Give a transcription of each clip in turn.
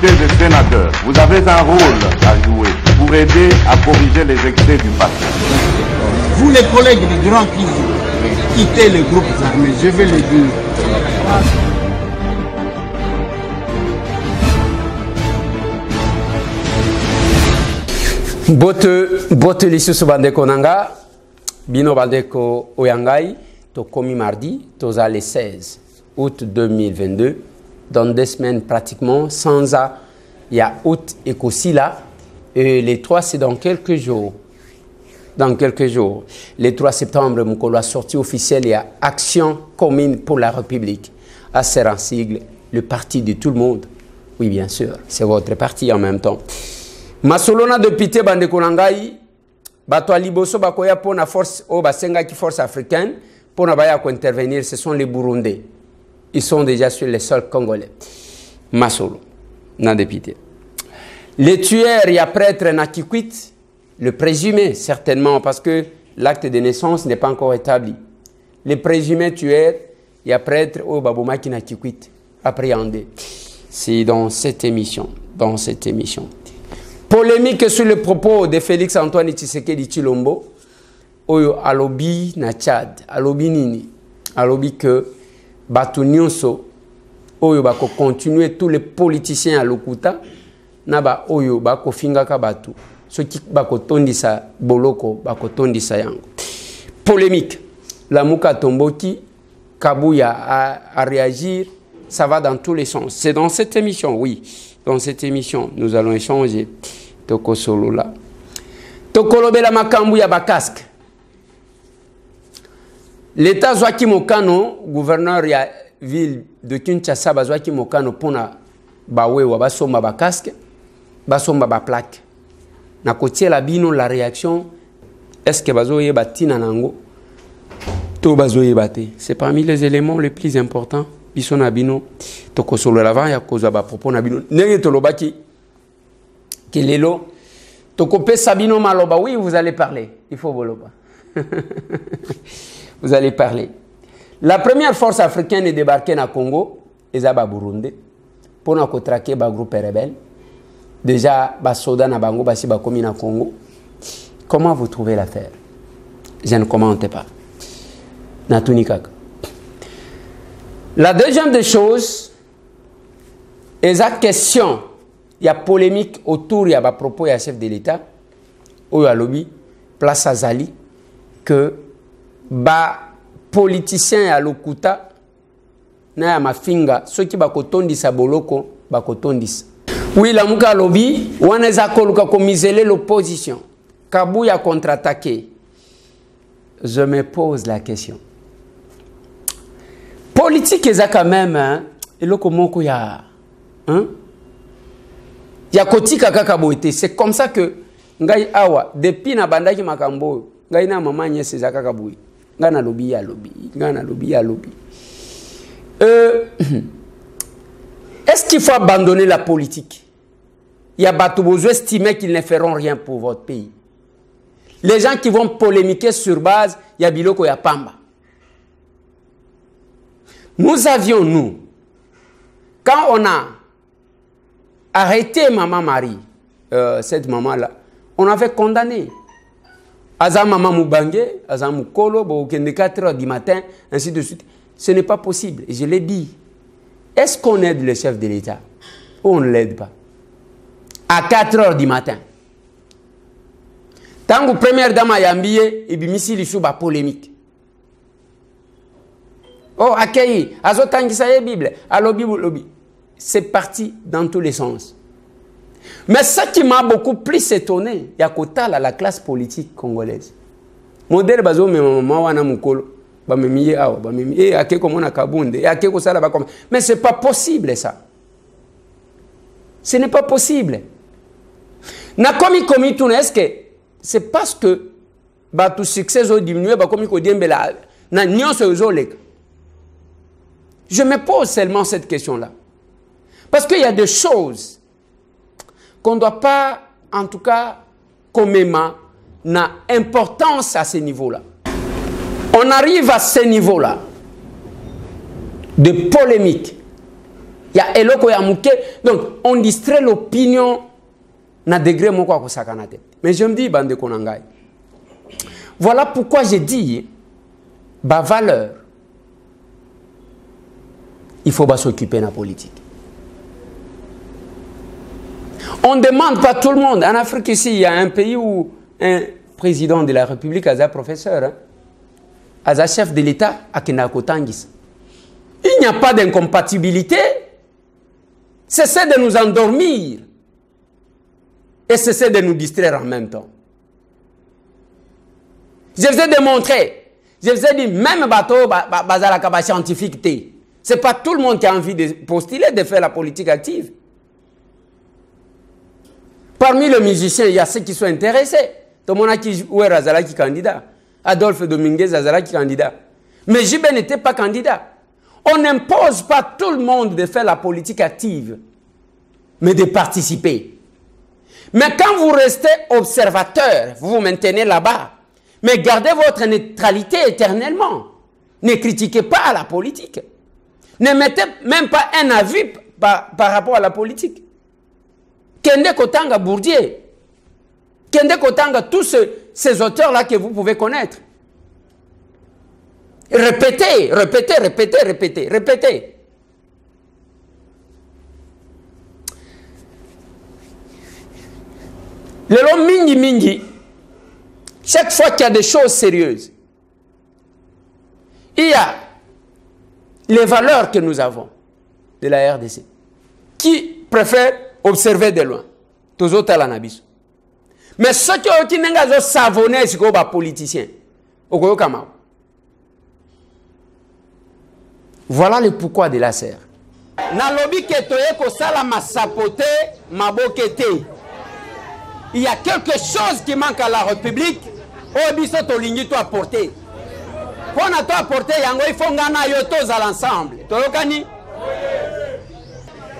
députés et sénateurs, vous avez un rôle à jouer pour aider à corriger les excès du passé. Vous les collègues des grands qui quittez les groupes armés, je vais le dire. Bote lisusu bandeko nanga bino bandeko oyangai to komi mardi toza le 16 août 2022 dans 2 semaines pratiquement sans a il y a août et Kosila et les 3 c'est dans quelques jours. Dans quelques jours, le 3 septembre, Mukolo a sorti officiel et à Action commune pour la République. À ser en sigle, le parti de tout le monde. Oui, bien sûr, c'est votre parti en même temps. Masolona de Pité Bandekonangai, Bato Liboso Bakoya pour la force, Basenga qui force africaine, pour na baya intervenir, ce sont les Burundais. Ils sont déjà sur les sols congolais. Masolo, na de Pité. Les tueurs, il y a prêtre Nakikwit. Le présumé, certainement, parce que l'acte de naissance n'est pas encore établi. Le présumé tueur, il y a prêtre au Babouma qui n'a quitté, appréhendé. C'est dans cette émission. Polémique sur le propos de Félix Antoine Tshisekedi Tshilombo, oyo alobi na Tchad, alobi nini, alobi que Batu Nyonso, oyo bako continuer tous les politiciens à Lokuta, naba oyo bako fingaka Batu. Ceux qui bakotondisa boloko bakotondisa yango. Polémique. La Mouka Tomboki, Kabouya à réagir, ça va dans tous les sens. C'est dans cette émission, oui. Dans cette émission, nous allons échanger. Toko solo là. Toko lobela makambu ya bakask. L'État Zwaki Mokano, gouverneur ya ville de Kinshasa, Zwaki Mokano pona bawe wa basomba bakask, basomba ba plaque. Na kotie la bino la réaction, est-ce que bazoye batina nango to bazoye bate? C'est parmi les éléments les plus importants. Biso na bino toko solo l'avant ya koza ba propos na bino nenge tolobaki kelelo toko pesa bino maloba. Oui, vous allez parler, il faut boloba. Vous allez parler. La première force africaine est débarquée na Congo, ezaba Burundi, pour na kotraquer ba groupe rebelle. Déjà, Basoda na Bango, Basi Bakomi na Congo. Comment vous trouvez l'affaire? Je ne commente pas. Natunikaka. La deuxième des choses, est la question, il y a polémique autour, il y a des propos, il y a chef de l'État, ou il y a lobby, place à Zali, que ba politicien à Lokuta, na ya mafinga, ceux qui bakotondi sa boloko, bakotondi. Oui, la Mouka lobby, on est à miser l'opposition. Kabou a contre-attaqué. Je me pose la question. Politique, c'est quand même, hein, et le comment il y a, hein, il y a koti kaka kaboité. C'est comme ça que ngai awa depuis na bandaki makambo, ngai na maman nye c'est zaka kaboui. Ngai na lobby ya lobby, ngai na lobby ya lobby. Est-ce qu'il faut abandonner la politique? Il y a Batoubouzou estimé qu'ils ne feront rien pour votre pays. Les gens qui vont polémiquer sur base, il y a Biloko, il y a Pamba. Nous avions, nous, quand on a arrêté Maman Marie, cette maman-là, on avait condamné. Aza Maman Moubangue, Aza Moukolo, Bokende 4 h du matin, ainsi de suite. Ce n'est pas possible. Et je l'ai dit. Est-ce qu'on aide le chef de l'État ou on ne l'aide pas? À 4 h du matin. Tant que première dame a yambié, et bimisi li ba polémique. Oh, accueilli, azotangi sa Bible, à lobby. C'est parti dans tous les sens. Mais ce qui m'a beaucoup plus étonné, il y a Kotala, la classe politique congolaise. Modèle bazo me maman wana mukolo. Mais ce n'est pas possible ça. Ce n'est pas possible. Est-ce que c'est parce que tout succès a diminué? Je me pose seulement cette question-là. Parce qu'il y a des choses qu'on ne doit pas, en tout cas, commémorer, n'a importance à ce niveau-là. On arrive à ce niveau-là de polémique Il y a eloko ya muke. Donc, on distrait l'opinion na degré moko ko sakanate. Mais je me dis, bande konangai. Voilà pourquoi j'ai dit, bah valeur, il faut pas s'occuper de la politique. On ne demande pas tout le monde. En Afrique ici, il y a un pays où un président de la République, un professeur, un chef de l'État, il n'y a pas d'incompatibilité. Cessez de nous endormir et cessez de nous distraire en même temps. Je vous ai démontré, je vous ai dit, même bateau, bazalaka scientifique, c'est pas tout le monde qui a envie de postuler, de faire la politique active. Parmi les musiciens, il y a ceux qui sont intéressés. Tout le monde qui est Razalaki candidat. Adolphe Dominguez Razalaki candidat. Mais Jibé n'était pas candidat. On n'impose pas tout le monde de faire la politique active, mais de participer. Mais quand vous restez observateur, vous vous maintenez là-bas, mais gardez votre neutralité éternellement. Ne critiquez pas la politique. Ne mettez même pas un avis par rapport à la politique. Kende Kotanga Bourdieu, Kende Kotanga, tous ces auteurs-là que vous pouvez connaître. Répétez, répétez, répétez, répétez, répétez. Le long mingi mingi, chaque fois qu'il y a des choses sérieuses, il y a les valeurs que nous avons de la RDC, qui préfèrent observer de loin. Tous autres à l'anabis. Mais ceux qui n'ont pas savonné, c'est les politiciens. Voilà le pourquoi de la serre. Nalobi ketoye ko sala masapote mabokete. Il y a quelque chose qui manque à la République. Obiso tolingi to apporter. Pour na to apporter yango il faut ngana yo tous à l'ensemble. Tolokani.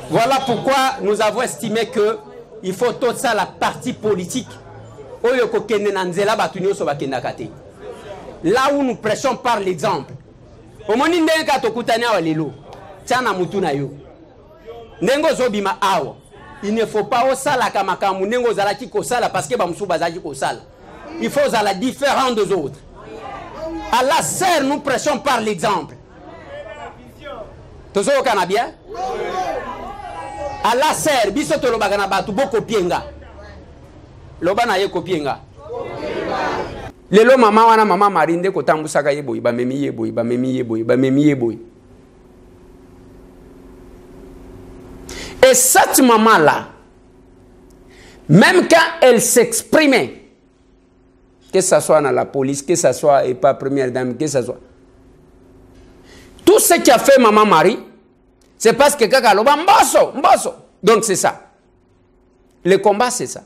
Voilà pourquoi nous avons estimé que il faut tout ça la partie politique. Là où nous prêchons par l'exemple. Il ne faut pas parce que il faut la différent des autres. À la serre, nous prêchons par l'exemple. Tout ça au Canadien? À la serre, biso to loba kana batu boko pienga. Loba na ye kopienga. Lelo mama wana mama marinde ko tambusaka yeboy ba memi yeboy ba memi yeboy ba memi yeboy. Et cette maman là, même quand elle s'exprimait, que ce soit dans la police, que ce soit et pas première dame, que ce soit, tout ce qui a fait maman Marie, c'est parce que kaka loba mboso. Donc c'est ça. Le combat c'est ça.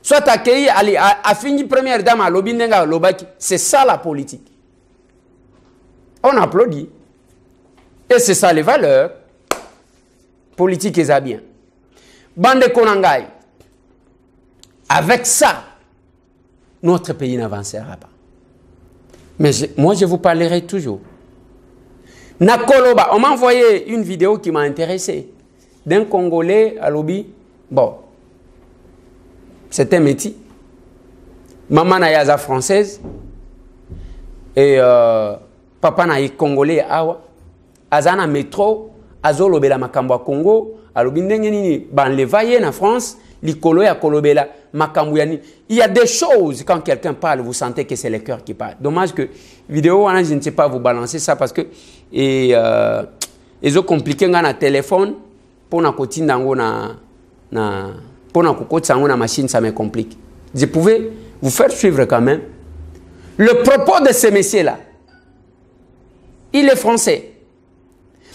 Soit accueilli à fini première dame à lobinenga lobaki, c'est ça la politique. On applaudit. Et c'est ça les valeurs politiques et ça bien. Bande Konangai. Avec ça, notre pays n'avancera pas. Mais moi je vous parlerai toujours. Nakoloba, on m'a envoyé une vidéo qui m'a intéressé. D'un Congolais à Lobi. Bon, c'est un métier. Maman na yaza française. Et papa na yi Congolais awa. Azana métro. Azolo bela makambo a Congo. A Lobi ndenge nini. Ban levaye na France. Likolo ya kolobela makambo ya ni. Il y a des choses, quand quelqu'un parle, vous sentez que c'est le cœur qui parle. Dommage que vidéo, je ne sais pas vous balancer ça parce que ils ont compliqué na téléphone pour na koti nango pour na kokoti na machine, ça me complique. Je pouvais vous faire suivre quand même le propos de ce monsieur là. Il est français.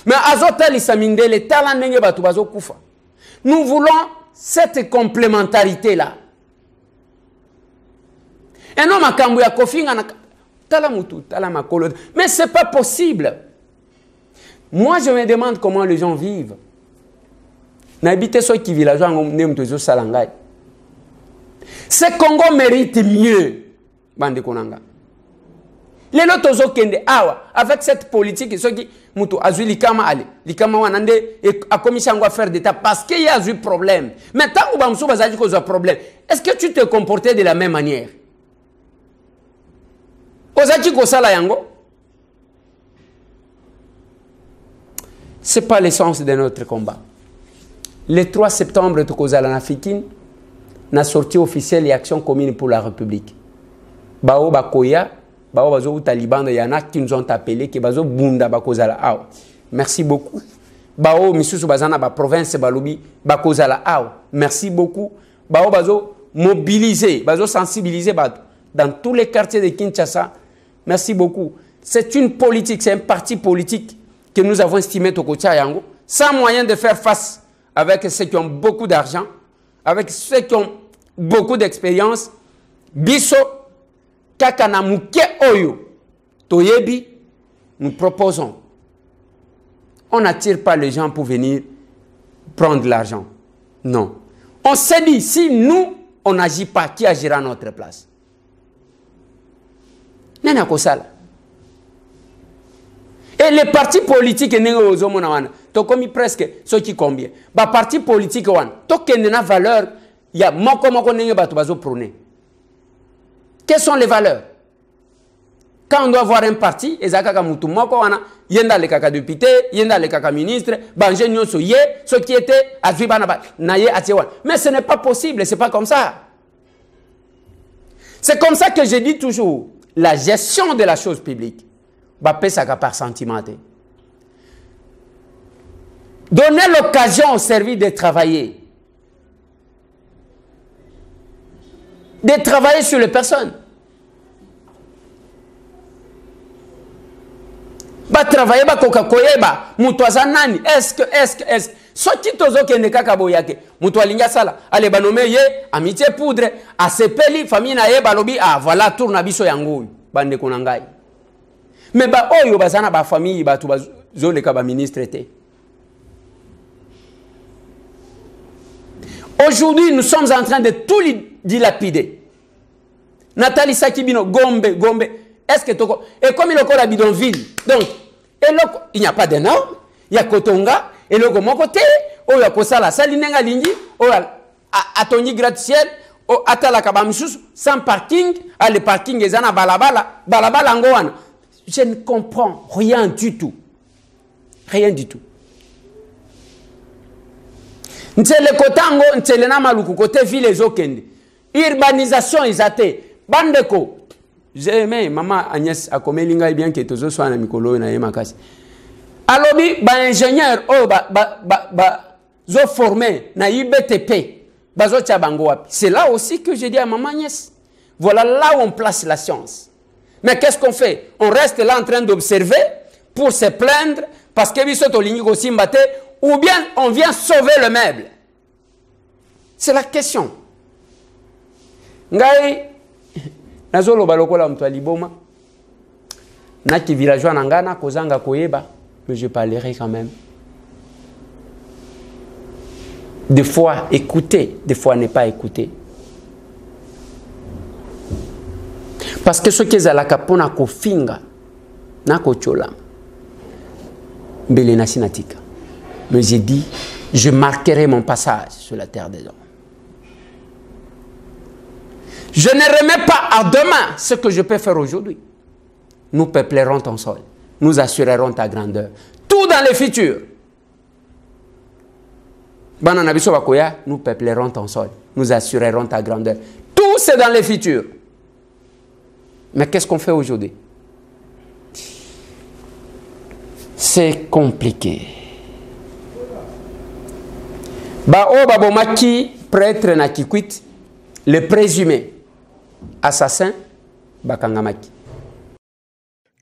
Mais azotel isaminde le talent nenge batu bazo kufa. Nous voulons cette complémentarité là. Et non makambu ya kofinga na talamutu talamakolo. Mais c'est pas possible. Moi je me demande comment les gens vivent. N'habitez ceux qui villageois en Salangai. Ce Congo mérite mieux. Bande Konanga. Les lotos kende awa avec cette politique ceux qui mutu azui likama ale likama wanande a commis à faire d'état parce qu'il y a eu problème. Mais tant que bamsou bazali cause problème, est-ce que tu te comportais de la même manière? Ozaki ko sala yango. C'est pas l'essence de notre combat. Le 3 septembre tu kozala na Fikine na sortie officielle et action commune pour la République. Bao bakoya bao bazo Taliban y en a qui nous ont appelé qui bazo bunda bakozala aw. Merci beaucoup. Bao misusu bazana ba province balobi bakozala aw. Merci beaucoup. Bao bazo mobiliser, bazo sensibiliser dans tous les quartiers de Kinshasa. Merci beaucoup. C'est une politique, c'est un parti politique que nous avons estimé Tokotia Yango, sans moyen de faire face avec ceux qui ont beaucoup d'argent, avec ceux qui ont beaucoup d'expérience. Biso Kakana Muke Oyo Toyebi, nous proposons. On n'attire pas les gens pour venir prendre l'argent. Non. On s'est dit, si nous, on n'agit pas, qui agira à notre place? Nena Kosala. Et les partis politiques, tu commis presque ceux qui combien. Les partis politiques, tu as valeur, il y a prôné. Quelles sont les valeurs? Quand on doit voir un parti, il y a le kaka député, il y a le kaka ministre, ceux qui étaient à mais ce n'est pas possible, ce n'est pas comme ça. C'est comme ça que je dis toujours, la gestion de la chose publique. Par sentiment. Donner l'occasion au service de travailler. De travailler sur les personnes. Travailler, est-ce que, ce qui tozo kende kaka boyake, mutualinga sala, ale banome ye, amitié poudre, a sepeli, famille na ye, balobi, ah, voilà, tourne abiso yango, bande konangai. Mais bah oyo bazana ba famille ba tu bazo le kaba ministre était. Aujourd'hui, nous sommes en train de tout dilapider. Nathalie Sakibino, Gombe. Est-ce que toko et comme il a la bidonville. Donc, il n'y a pas de normes, il y a Kotonga et le mon côté, o ya kosala salinenga lingi, o a toni gratte-ciel, o atala kabamsus sans parking, à le parking ezana balabala ngoana. Je ne comprends rien du tout. Rien du tout. Ntele kotango, ntele na maluku côté ville ezokende. Urbanisation izate. Bandeko. J'ai aimé maman Agnès akomelinga bien que tozo soit na mikolo na yemakasi. Alobi ba ingénieur zo formé na IBTP. Bazo tchabango wapi. C'est là aussi que j'ai dit à maman Agnès. Voilà là où on place la science. Mais qu'est-ce qu'on fait? On reste là en train d'observer pour se plaindre parce que ou bien on vient sauver le meuble. C'est la question. Ngai nazolo balokola mtu aliboma na ki villageois nangana kozanga koyeba, mais je parlerai quand même. Des fois écouter, des fois ne pas écouter. Parce que ce qui est à la capona kofinga na kochola mbele na sinatika. Mais j'ai dit, je marquerai mon passage sur la terre des hommes. Je ne remets pas à demain ce que je peux faire aujourd'hui. Nous peuplerons ton sol. Nous assurerons ta grandeur. Tout dans le futur. Nous peuplerons ton sol. Nous assurerons ta grandeur. Tout c'est dans le futur. Mais qu'est-ce qu'on fait aujourd'hui? C'est compliqué. Babomaki, prêtre na Kikwit, le présumé assassin, Bakangamaki.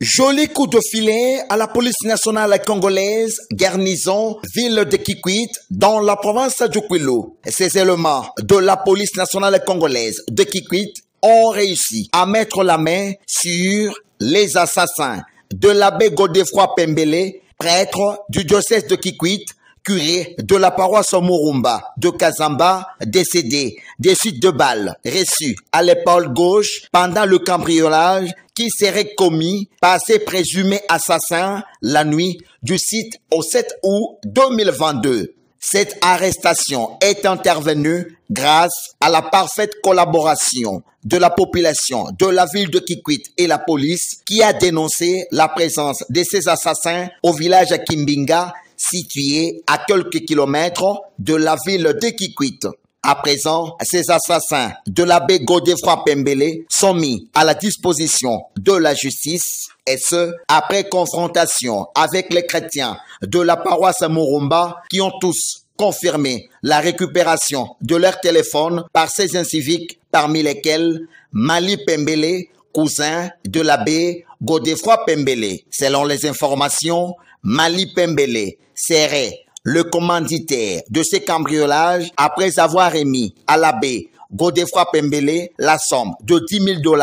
Joli coup de filet à la police nationale congolaise, garnison, ville de Kikwit, dans la province de Djoukouilou. Ces éléments de la police nationale congolaise de Kikwit ont réussi à mettre la main sur les assassins de l'abbé Godefroy Pembele, prêtre du diocèse de Kikwit, curé de la paroisse Murumba de Kazamba, décédé des suites de balles reçues à l'épaule gauche pendant le cambriolage qui serait commis par ses présumés assassins la nuit du 6 au 7 août 2022. Cette arrestation est intervenue grâce à la parfaite collaboration de la population de la ville de Kikwit et la police qui a dénoncé la présence de ces assassins au village Kimbinga situé à quelques kilomètres de la ville de Kikwit. À présent, ces assassins de l'abbé Godefroy Pembele sont mis à la disposition de la justice et ce, après confrontation avec les chrétiens de la paroisse Murumba qui ont tous confirmé la récupération de leur téléphone par ces inciviques parmi lesquels Mali Pembele, cousin de l'abbé Godefroy Pembele. Selon les informations, Mali Pembele serait le commanditaire de ces cambriolages après avoir émis à l'abbé Godefroy Pembele la somme de $10 000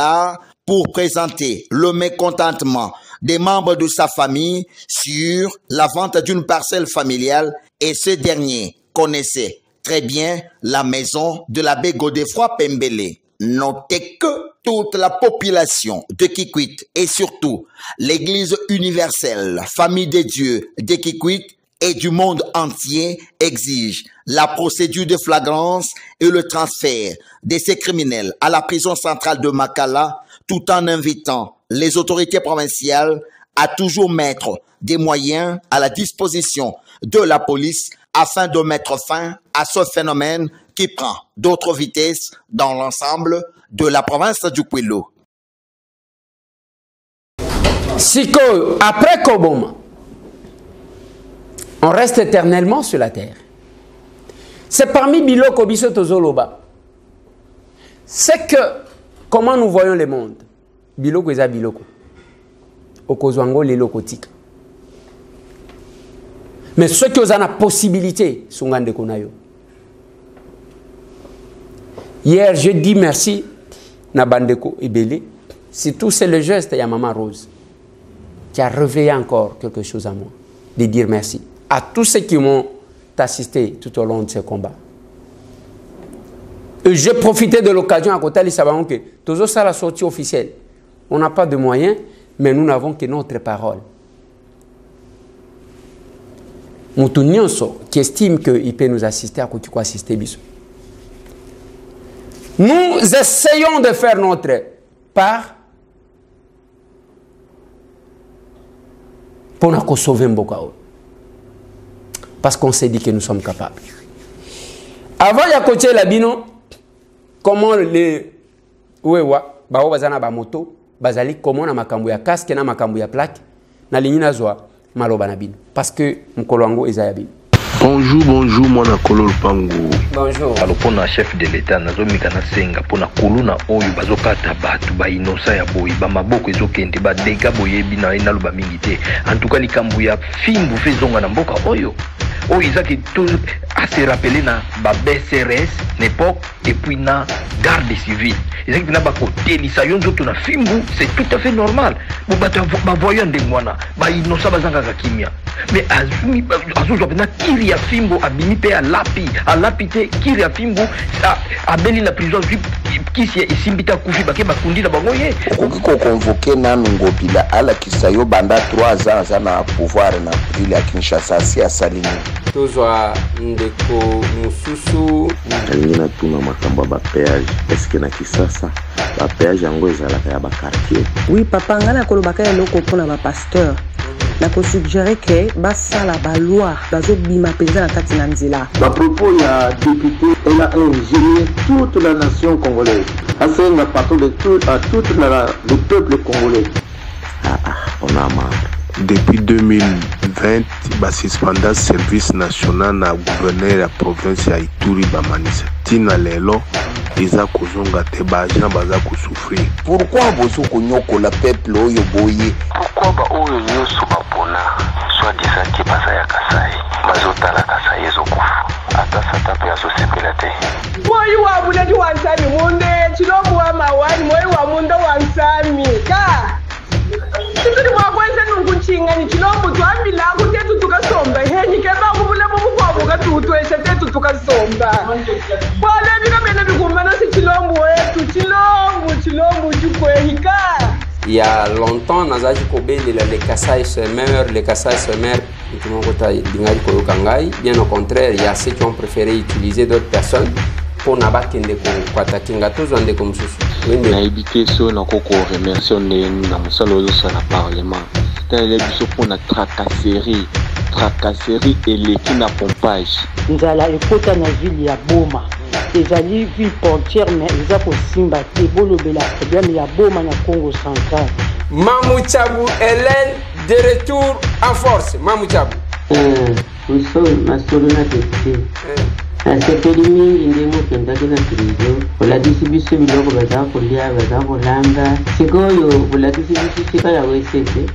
pour présenter le mécontentement des membres de sa famille sur la vente d'une parcelle familiale et ce dernier connaissait très bien la maison de l'abbé Godefroy Pembele. Notez que toute la population de Kikwit et surtout l'Église universelle, famille des dieux de Kikwit et du monde entier exige la procédure de flagrance et le transfert de ces criminels à la prison centrale de Makala tout en invitant les autorités provinciales à toujours mettre des moyens à la disposition de la police afin de mettre fin à ce phénomène qui prend d'autres vitesses dans l'ensemble de la province du Kwilu. Siko, après Koboma, on reste éternellement sur la terre. C'est parmi Biloko Biso Tozoloba. C'est que, comment nous voyons le monde? Biloko eza Biloko. Okozwango le lokotika. Mais ceux qui ont la possibilité, sont gande konayo. Hier, je dis merci na Bandeko Ebele. Si tout c'est le geste, il y a Maman Rose qui a réveillé encore quelque chose à moi. De dire merci à tous ceux qui m'ont assisté tout au long de ce combat. J'ai profité de l'occasion à côté de Sabaon que toujours ça la sortie officielle. On n'a pas de moyens, mais nous n'avons que notre parole. Moutounionso qui estime qu'il peut nous assister à côté quoi assister bisou. Nous essayons de faire notre part pour nous sauver Mbokao. Parce qu'on s'est dit que nous sommes capables. Avant de côté la bino, comment les Ouewa, Bao Bazana Bamoto, Bazali, comment na makambu ya casque, na makambu ya plaque, na lignina zoa, Maloba na bino. Parce que Mkolwango Ezaya bino. Bonjour, bonjour, moi Nakolo Lupango. Bonjour. Alors pour le chef de l'État, nazo mikana senga pour na koluna oyo bazokata batu ba inosa ya boyi ba maboko ezokende ba dega boyebi na inaloba mingite. En tout cas likambu ya fimbu fezonga na mboka oyo. Oyo izaki tout à se rappeler na ba BCRS l'époque et puis na garde civile. Izaki na ba côté lisa yonzo to na fimbu, c'est tout à fait normal. Bo bata ba voyant de mwana, ba inosa bazanga ka kimia. Mais azumi azozo na kiri ya fimbo abimi pe a lapi te kiri ya fimbo abeli na prison kisi isimbita kufi bake bakundi na bango ye ko convoquer nanu ngobila ala kisayo banda 3 ans na pouvoir na ville ya Kinshasa si asalini tozwa ndeko mususu alina tuna makamba ba péage est-ce que na Kisasa ba péage yango ezalaka ya ba quartier. Oui papa ngana kolobaka eloko pona ba pasteur. La suggérer que basala ba loi bazo bima penza na kati na nzela. Ba propos ya député elle a ingénié toute la nation congolaise. C'est la partie de tout le peuple congolais. On a marre. Depuis 2020, ba suspenda service national na gouverneur la province ya Ituri ba manisa. Tina lelo eza kozonga te ba agent baza ko souffrir. Pourquoi bozo konyoko la peuple oyo boye? Pourquoi ba oyo nyoso bapona soit disant ki baza ya Kasai bazotala Kasai ezokufa ata sata pe azosepela te moyi wa buledi wa nsami munde chilobu wa mawani moyi wa mundo wa nsami ka tituli mwa kwenze nunguchinga ni chilobu twambila kutetu tukasomba henyi keba kubula tukasomba wale bika bena bikumana si chilombo wetu chilombo jukwehika. Il y a longtemps nazaji kobele les Kasai Semer, bien au contraire, il y a ceux qui ont préféré utiliser d'autres personnes pour n'abattre ko atakinga tous en comme souci. Na éviter so na koko remercier na musalo zo na parlement. C'est les biso pour na tracasserie et l'équipe na pompage. Nzala ekota na ville ya Boma. Ezali ville portière mais eza ko simba te bolobela problème ya Boma na Congo central. Mamou Tchabou Hélène de retour en force. Mamou Tchabou. Uso masolona tete. Asepeli mingi ndenge okendaki na televizion olakisi biso biloko baza kolia baza kolamba sikoyo olakisi biso sika ya wesete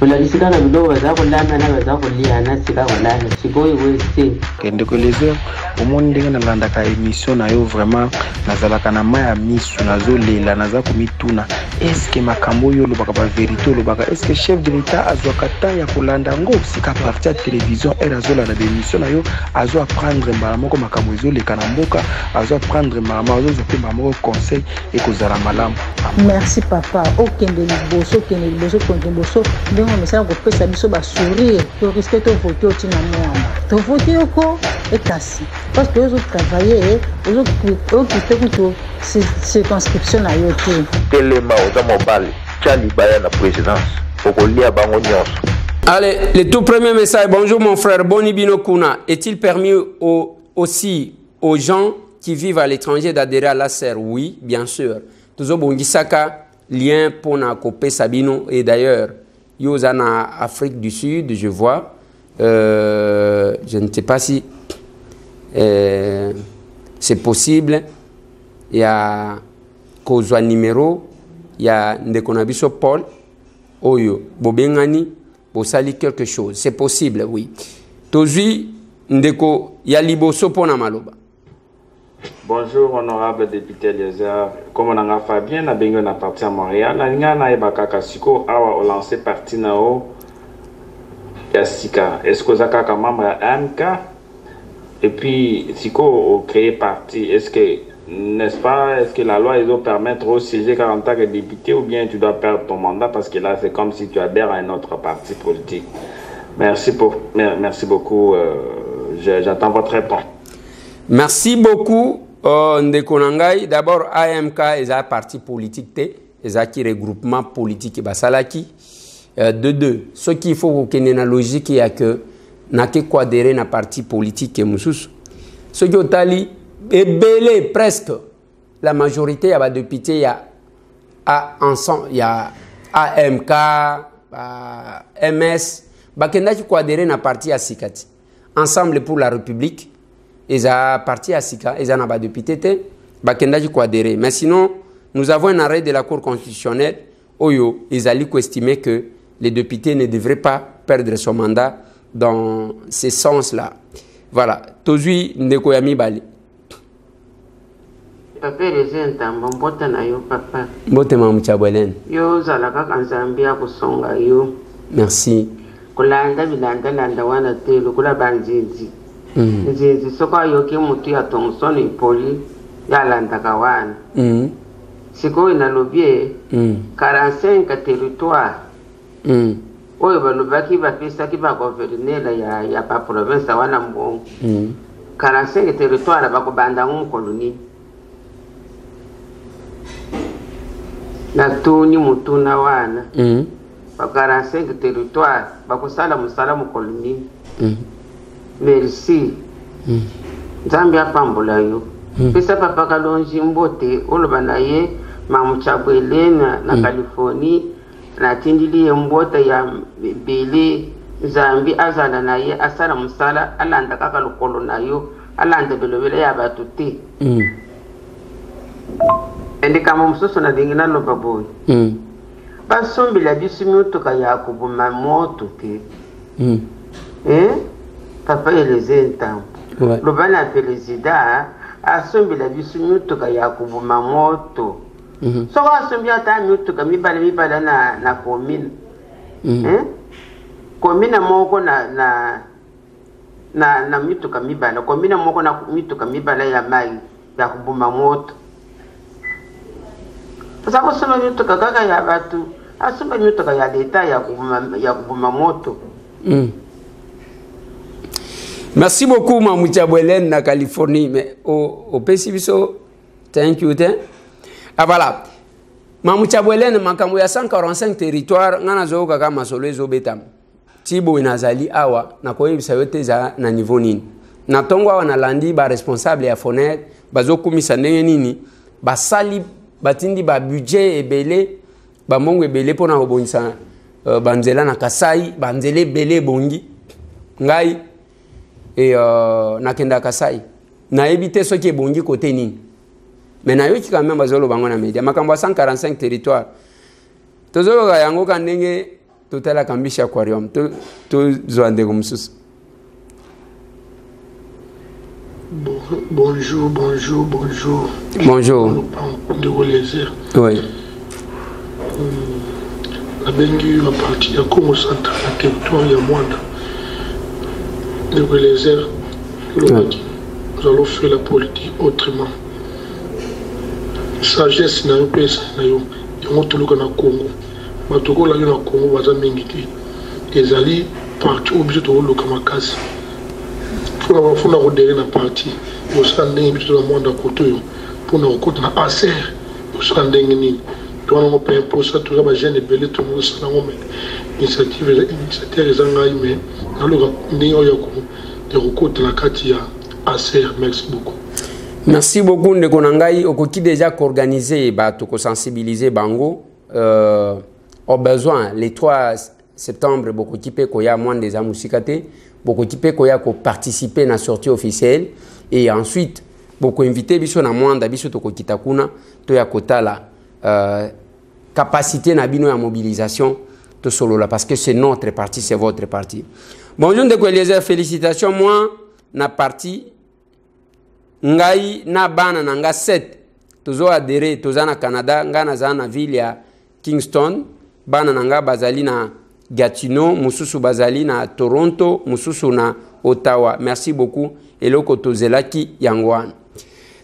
olakisi kaka biloko baza kolamba na baza kolia na sika kolala sikoyo wesete kende koleze omoni ndenge nalandaka émission na yo vraiment nazalaka na mai ya misu nazolela naza komituna eske makambo oyo olobaka bavérité olobaka eske chef de l'état azwaka ta ya kolanda yango sika parti ya télévision ere azolanda bémission na yo azo apprendre mbala moko makambo ezoleka na mboka azo apprendre mbala azozwa mpe mbala moko conseil ekozala malamu. Merci papa okende liboso ndenge omesala kopesa biso basourire toriske tovote otina mwamba tovote yoko ekasi parce que ozotravaille ozokipe kutu circonscription na yo te telema oza mobali tia libaya na présidence okolia bango nyonso. Allez, le tout premier message. Bonjour mon frère Boni Bino Kuna. Est-il permis aussi aux gens qui vivent à l'étranger d'adhérer à la SER? Oui, bien sûr. Toujours Bongisaka, lien pour na copé Sabino. Et d'ailleurs, Yozana Afrique du Sud, je vois. Je ne sais pas si c'est possible. Il y a Kozwa numéro, il y a Ndekonabiso Paul, Oyo, Bobengani, Bosali quelque chose. C'est possible, oui. Tozi Ndeko, Yaliboso Pona Maloba. Bonjour, honorable député Eliezer. Comme on a Fabien, on a bien parti à Montréal. On a eu Siko a lancé parti nao Yassika. Est-ce que vous avez membre à MK? Et puis, Siko a créé parti. Est-ce que, n'est-ce pas, est-ce que la loi doit permettre au siéger 40 ans que député ou bien tu dois perdre ton mandat parce que là, c'est comme si tu adhères à un autre parti politique. Merci beaucoup. J'attends votre réponse. Merci beaucoup. Ndekonangai, d'abord AMK est un parti politique, est un regroupement politique basalaki. De deux, ce qu'il faut qu'il y ait une logique, il y a que n'a que quoi adhérer à un parti politique et moussous. Ce qui est allé est belé presque la majorité, il y a des députés, il y a ensemble, il y a AMK, MS, bakenda qui quoi adhérer à un parti à Sikati. Ensemble pour la République. Ils ont parti à Sika, ils ont pas de député, bakenda qui adhérer. Mais sinon, nous avons un arrêt de la Cour constitutionnelle où ils ont estimé que les députés ne devraient pas perdre son mandat dans ce sens-là. Voilà. Tozui Ndekoyami Bali. Papa representa mbota na yo papa. Mbote mamuchabwelen. Yo zalaka kanzambia kusonga yo. Merci. Kulanda bilanda wana telo kula banjiji. Nzinzi soka yoke mutu ya Thomson Ipoli ya landaka wana. Siko inalobie 45 territoire. Oyo balobaki bapesa ki ba gouverneur ya pa province wana mbongo. 45 territoire bakobanda nkoloni. Na tuni mutuna wana. Ba 45 territoire bakosala musala mukoloni. Merci. Zambia pambola yo. Pesa papa kalonji mbote oloba na ye mamuchabu Elena na California na tindili mbota ya bele Zambi azala na ye asala musala alanda kaka lokolo na yo alanda belobele ya batuti. Ende kama musoso na dingina loba boy. Basombi la bisumiuto ka Yakubu mamoto te. Papa Eliezer Ntambo. Lobana président asombi la bisumiuto ka Yakubu mamoto. Soko asombi ata miuto ka mibale na commune. Commune moko na na mituka mibala kombina moko na mituka mibala ya mai ya kubuma moto pasa kusoma mituka kaka ya batu asoma mituka ya leta ya kubuma moto. Merci beaucoup Mamoutia Bwelen na Californie mais au Pacifico thank you ah voilà Mamoutia Bwelen makambo ya 145 territoire ngana zo kaka masolo ezo betam tibo inazali awa na koyebisa yote za na niveau nini na tongo awa na landi ba responsable ya FONER bazokumisa ndenge nini basali batindi ba budget ebele ba mongo ebele pona kobonisa banzela na Kasai banzele ebele bongi ngai et nakenda Kasai na ebite soki ebongi côté nini mais na yoki quand même bazolo bango na media makambo 145 territoire tozolo ga yango kandenge totala kambisha aquarium to zoande comme ça. Bonjour. Bonjour. De Welezer. Oui. La Bengue a parti à Congo Central, la territoire de Mwanda. De Welezer, nous allons faire la politique autrement. Sagesse na yo pesa na yo. Yango toluka na Congo. Batoko la yo na Congo baza mingi te. Ezali parti obligé to luka makasi. Funa rodere na parti. Yo sandenge biso na Mwanda koto yo. Pour nous rencontrer na ACR. Yo sandenge ni. Toi on peut imposer tout ça ba jeune belé tout nous ça na initiative ezangai mais na luka ni yo ko de rencontrer la kati ya ACR. Merci beaucoup. Merci beaucoup ndeko nangai okoki déjà qu'organiser ba to sensibiliser bango au besoin les 3 septembre bokoki pe koya moins des amusikate bokoki pe koya ko participer na sortie officielle et ensuite boko inviter biso na mwanda biso to kokita kuna to ya kotala capacité na bino ya mobilisation to solo là parce que c'est notre parti c'est votre parti. Bonjour ndeko Eliezer, félicitations moi na parti ngai na bana na nga 7 tozo adere toza na Canada nga na za na ville ya Kingston bana na nga bazali na Gatineau mususu bazali na Toronto mususu na Ottawa. Merci beaucoup eloko tozelaki yangwana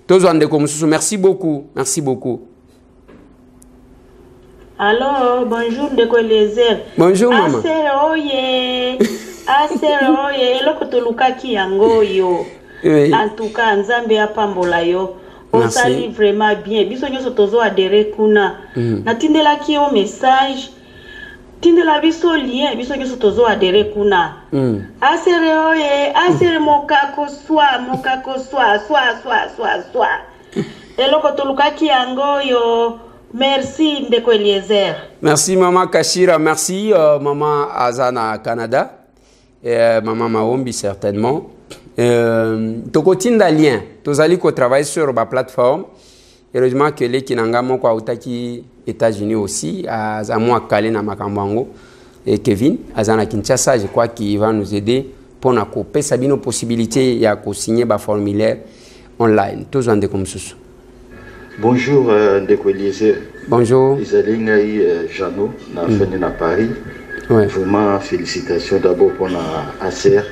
tozo andeko mususu. Merci beaucoup. Allô, bonjour ndeko Eliezer. Bonjour maman. Asere oye eloko tolukaki yango yo. Oui. En tout cas, Nzambe apambola yo. On sali vraiment bien. Biso nyoso tozo adere kuna. Na tindela ki o message. Tindela biso lien. Biso nyoso tozo adere kuna. Asere oye. Asere mokako swa. Eloko tolukaki yango yo. Merci ndeko Eliezer. Merci maman Kashira. Merci maman Azana Canada. Maman Maombi certainement. Tokotinda lien tozali ko travailler sur ma plateforme heureusement que les kinanga moko autaki États-Unis aussi azamwa kale na makambango et Kevin azana Kinshasa je crois qu'il va nous aider pour na ko pesa bino possibilité ya ko signer ba formulaire online tozande comme ça. Bonjour ndeko Eliezer. Bonjour. Isalingai Jano na fini na Paris. Ouais. Vraiment félicitations d'abord pour la ACR.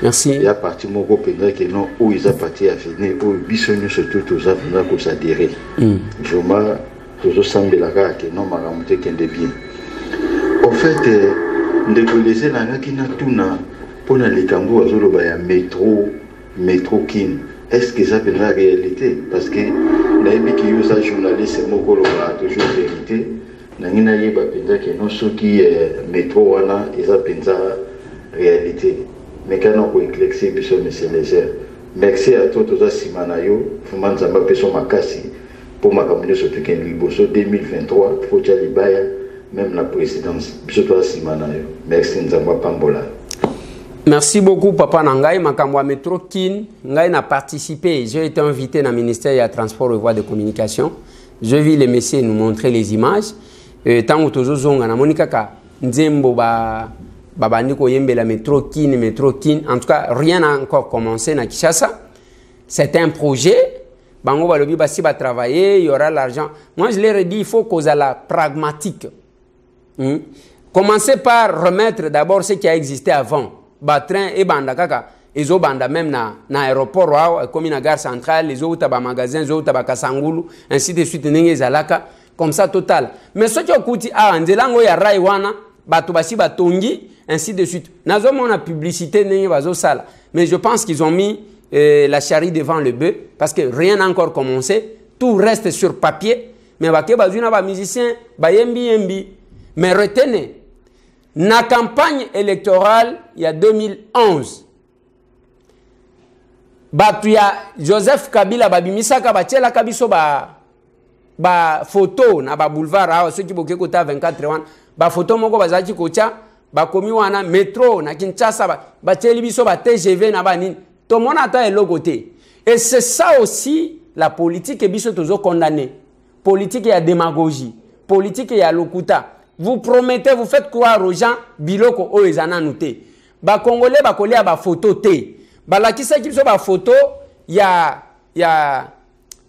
Merci. Il y a parti mon groupe qui non où ils ont parti à venir où bisogno surtout tous à venir pour s'adhérer. Je m'as toujours semblé la gare que non m'a remonté qu'un de bien. En fait, ndeko na nga kina tuna pour na likambo azolo ba ya métro kin. Est-ce que çaเป็นla réalité parce que na ebi ki yo sa journaliste moko lo ba toujours vérité na ngina yeba penza que non soki métro wana eza penza réalité. Mais quand on peut éclaircir, monsieur Léger, merci à tous les Simanayo, Fuman Zamba Peso Makasi, pour ma communauté surtout qu'en Liboso 2023, faut que Libaya, même la présidence, surtout à Simanayo. Merci Nzamba Pambola. Merci beaucoup, Papa Nangai. Makamwa Metro Kin, Ngai n'a participé. J'ai été invité dans le ministère des Transports et Voies de Communication. Je vis les messieurs nous montrer les images. Tant que Tozo Zonga, na Monika Ka, Nzembo ba. Babandi ko yembe la métro kin. En tout cas, rien n'a encore commencé na Kinshasa. C'est un projet. Bango balobi basi ba travailler, il y aura l'argent. Moi je leur ai dit il faut causer la pragmatique. Commencez par remettre d'abord ce qui a existé avant. Batrin et bandakaka. ezo banda même na aéroport comme na gare centrale les autres ba magasin les autres ba kasangulu ainsi de suite ndenge zalaka comme ça total mais ce qui okuti nzelango ya rai wana bato basi batongi ainsi de suite nazo mona publicité ndenge bazo sala mais je pense qu'ils ont mis la charrue devant le bœuf parce que rien n'a encore commencé tout reste sur papier mais bake bazuna ba musicien ba yembi mais retenez na campagne électorale il y a 2011 batu ya Joseph Kabila babimisaka batiela kabiso ba photo na ba boulevard ceux qui boke kota 24 wana ba photo moko bazaki kocha ba komi wana métro na Kinshasa ba tieli biso ba TGV na ba nini to mona ata eloko te et c'est ça aussi la politique et biso tozo condamné politique ya démagogie politique ya lokuta vous promettez vous faites croire aux gens biloko o ezana nuté ba congolais ba kolia ba photo te balakisa kiso ba photo ya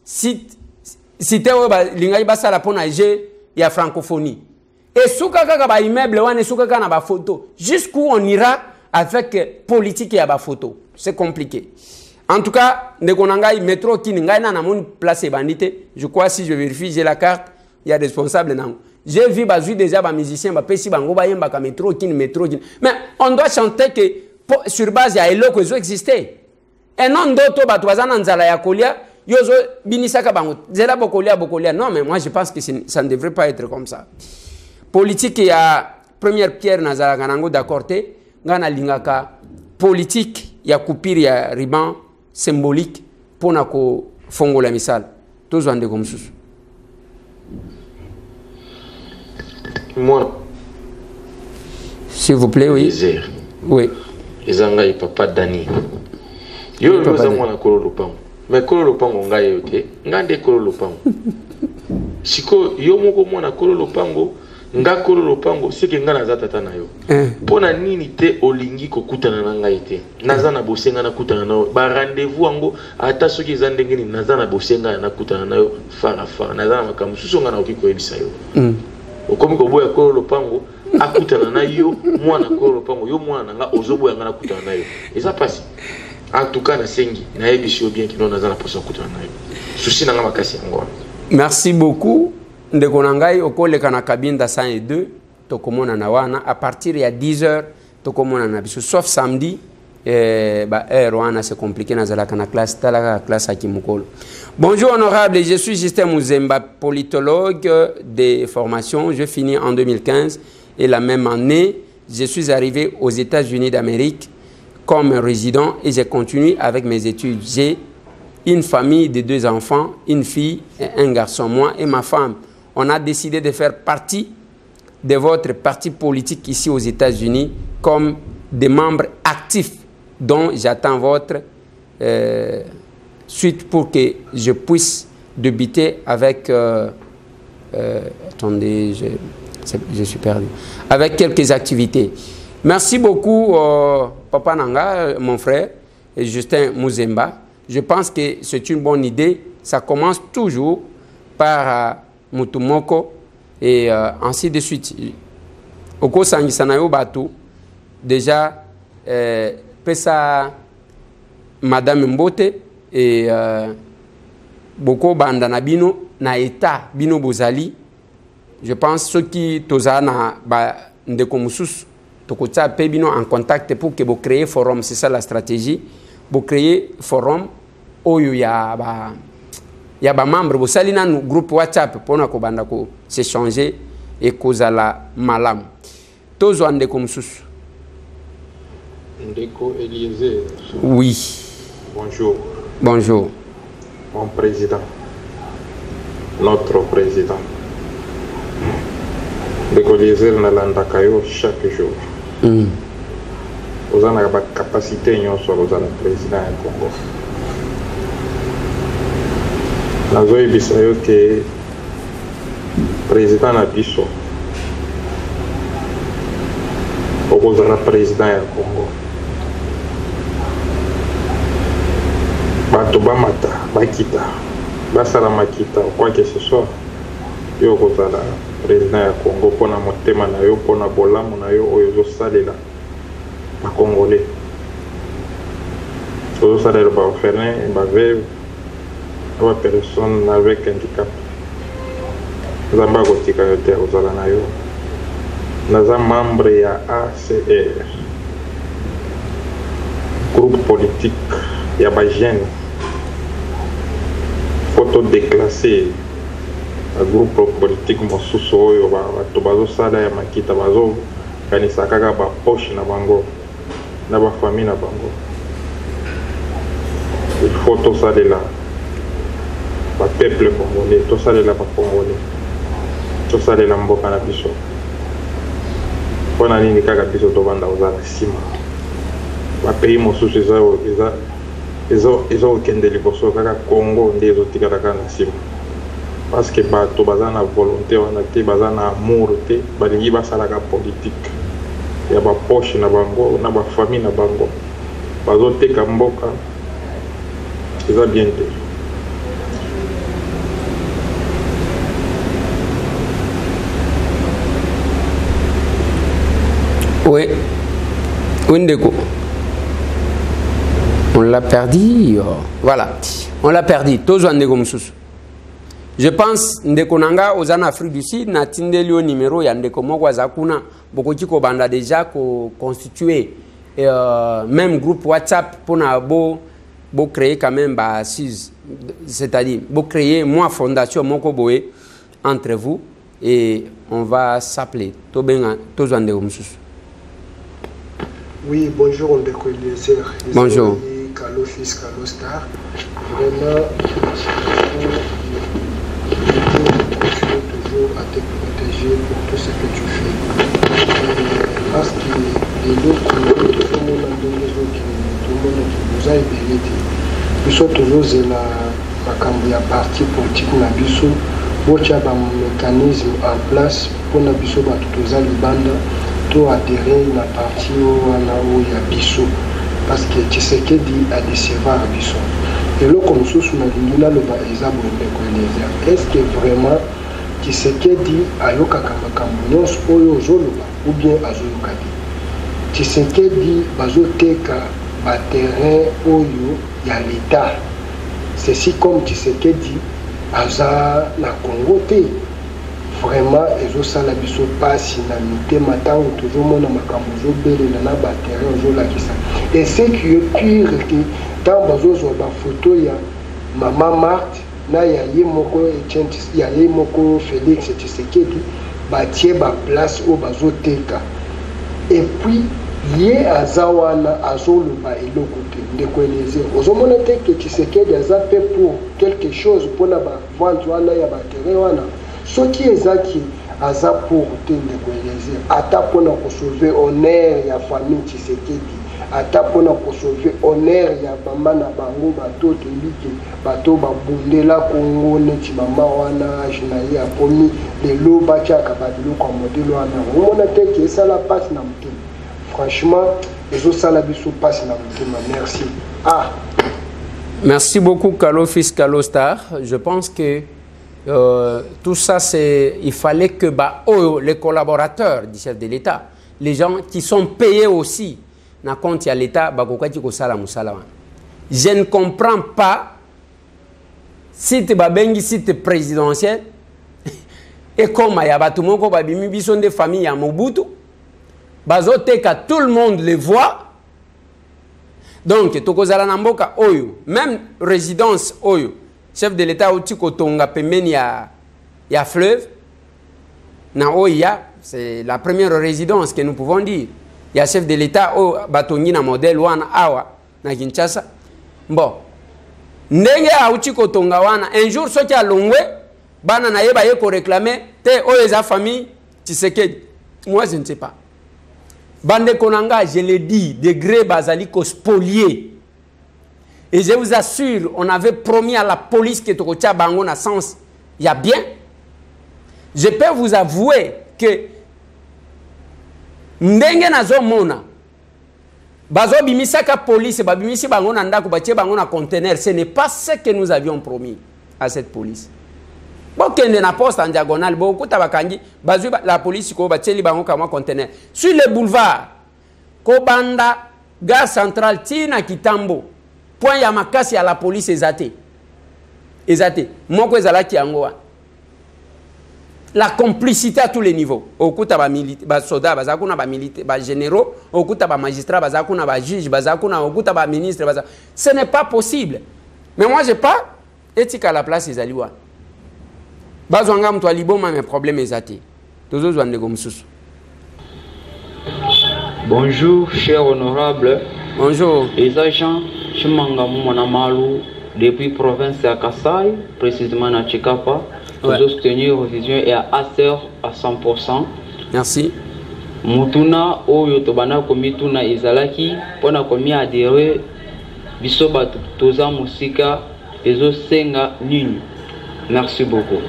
site o ba lingai basala pona je ya francophonie et souka kaka ba immeuble wana souka kana ba photo jusqu'où on ira avec politique ya ba photo c'est compliqué en tout cas ndekonangai métro kini ngai na mon place bandité je crois si je vérifie j'ai la carte il y a responsable nango j'ai vu bazui déjà ba musicien ba pesi bango ba yemba ka métro kini mais on doit chanter que sur base ya eloko ezo exister et non d'autres bato bazana nzala ya kolia yozo binisaka bango zela bokolia non mais moi je pense que ça ne devrait pas être comme ça politique ya première pierre nazala kanango d'accord te ngana lingaka politique ya coupure ya ruban symbolique pona ko fongola misala tozwande comme susu moi s'il vous plaît oui oui ezanga papa Dani yo loza mwana kolo lopango mais kolo lopango ngai yote ngande kolo lopango siko yo moko mwana kolo lopango nga kolo lopango sike nga naza tata na yo pona nini te olingi kokutana na ngai te naza na bosenga na kutana na yo ba rendez-vous ango ata soki eza ndenge nini naza na bosenga na kutana na yo fara naza na makambo susu nga na okiko yebisa yo okomi koboya kolo lopango akutana na yo mwana kolo lopango yo mwana nga ozoboya nga na kutana na yo eza pasi en tout cas na sengi na yebisi yo bien kino naza na posa kutana na yo susi na nga makasi yango. Merci beaucoup. Ndeko nangai okoleka na Kabinda 102 tokomona na wana à partir ya 10h tokomona na biso sauf samedi Rwanda c'est compliqué nazalaka na classe talaka classe à Kimukolo. Bonjour honorable, je suis Justin Muzemba, politologue de formation. Je finis en 2015 et la même année, je suis arrivé aux États-Unis d'Amérique comme résident et j'ai continué avec mes études. J'ai une famille de 2 enfants, une fille et un garçon. Moi et ma femme, on a décidé de faire partie de votre parti politique ici aux États-Unis comme des membres actifs dont j'attends votre suite pour que je puisse débuter avec attendez, je suis perdu, avec quelques activités. Merci beaucoup Papa Nanga, mon frère Justin Muzemba. Je pense que c'est une bonne idée. Ça commence toujours par Mutumoko et ainsi de suite. Oko sangisanayo batu déjà pesa Madame Mbote et Boko Banda na bino na état bino bozali. Je pense ceux qui tozana ba ndeko mususu tokotsa pe bino en contact pour que vous créez forum, c'est ça la stratégie. Vous créez forum oyo ya ba membre bo salina no groupe WhatsApp pona ko banda ko s'échanger et kozala malam. Tozo ndeko mususu. Ndeko Eliezer. Oui. Bonjour. Bonjour. Mon président. Notre président. Ndeko Eliezer nalandaka yo chaque jour. Vous avez la capacité de sur le président du Congo. Nous avons dit que le président Nabiso opposera le président du Congo. Bato Bamata, Bakita, Basala Makita, quoi que ce soit, il y a le président du Congo pour la motema na yo, pour la bola na yo, oyo salela. Congolais. Tout ça, le orphelin, veuve, les personnes avec handicap. Nous avons membre de ACR, groupe politique, il y a des jeunes, photo déclassée, groupe politique, Mosuso, Tobazo Sada, Yamakita Bazo, Kanisakaka, Poche, Nabango, Naba famille, Nabango. Il faut tout ça de là. Le peuple congolais, tout ça de là, pas congolais. Tout ça de là, Mboka na biso. Pona nini kaka biso to banda ozala sima. Ba pays mosusu ezo okende liboso kaka Congo nde ezotikala kaka na sima. Parce que bato baza na volonté wana te, baza na amour te, balingi basalaka politique. Ya ba poche na bango, na ba famille na bango. Bazoteka mboka. Eza bien te. Oui, Windeko. On l'a perdu. Voilà, on l'a perdu. Je pense Ndeko Nanga aux Afrique du Sud, na tindelio numéro ya Ndeko Moko Zakuna, Bokoti ko banda déjà constitué même groupe WhatsApp pour na bo créer quand même ba assise, c'est-à-dire bo créer moi fondation Moko Boé entre vous et on va s'appeler Tobenga Tozande Omsus. Oui, bonjour Ndeko Eliezer. Bonjour. Kalo Fils, Kalo Star. Vraiment, toujours à te protéger pour tout ce que tu fais. Parce que les autres, tout le monde nous a ébélé. Nous sommes toujours la partie politique na biso. Bon, il y a un mécanisme en place pour na biso batutoza libanda. To adhérer na parti où il y a biso parce que Tshisekedi a décevoir biso et là comme ça sur na le ba exemple de est-ce que vraiment Tshisekedi ayoka kamakambo nyonso oyo ozoloba ou bien azoyoka te Tshisekedi bazoteka ba terrain oyo ya l'état ceci comme Tshisekedi aza na Congo te vraiment ezosala biso pasi na mitema ntango tozomona makambo ozobelela na baterrain ozolakisa et ce qui est pire que ntango bazozwa bafoto ya mama Marthe na ya ye moko Félix Tshisekedi batie baplace oyo bazoteka et puis ye aza wana azoloba eloko te Ndeko Eliezer ozomona te ke Tshisekedi aza mpe pour quelque chose mpona bavante wana ya baterrain wana ce qui est qui aza pour Ndeko Eliezer ata pona ko sauver honneur ya famille Tshisekedi ata pona ko sauver honneur ya mama na bango bato tolike bato babundela Congo neti mama wana jina ya komi lelo bachaka badilo kwa modelo wana omona te ke sala passe na mutema franchement ezo sala biso passe na mutema merci. Merci beaucoup Kalo Fils Kalo Star. Je pense que tout ça, il fallait que les collaborateurs du chef de l'État, les gens qui sont payés aussi, na compte à l'État, je ne comprends pas si tu es site présidentiel et comme il y a des familles à Mobutu, tout le monde les voit. Donc, même résidence Oyo. Chef de l'État outi kotonga pembeni ya fleuve na oya c'est la première résidence que nous pouvons dire. Il y a chef de l'État au batongi na modèle wana awa na Kinshasa. Bon. Ndenge outi kotonga wana un jour soki alongwe bana na yeba ye ko réclamer te oyeza famille Tshisekedi. Moi je ne sais pas. Bande konanga je l'ai dit degré bazali ko spolier. Et je vous assure, on avait promis à la police que Tokotia Bango na sens, il y a bien. Je peux vous avouer que ndenge nazo mona bazo bimisaka police babimisi bango na ndako batie bango na conteneur, ce n'est pas ce que nous avions promis à cette police. Bokende na poste en diagonale beaucoup tabakangi bazo la police ko batie bango kama conteneur sur le boulevard Kobanda gare centrale tina Kitambo. point ya makasi à la police ezate moko ezalaki yango la complicité à tous les niveaux okuta ba soldats bazakuna ba militaires ba généraux okuta ba magistrats bazakuna ba juges bazakuna okuta ba ministres ce n'est pas possible. Mais moi j'ai pas éthique à la place ezali wa bazwanga mtu aliboma mes problèmes ezate tozo zwande ko mususu. Bonjour cher honorable. Bonjour. Les agents Chimanga Moumanamalu depuis province à Kassai, précisément à Chikapa, pour soutenir vision et à Acer à 100%. Merci. Mutuna oyo tobana komituna izalaki pona komi adhérer bisoba toza musika ezo senga nini. Merci beaucoup.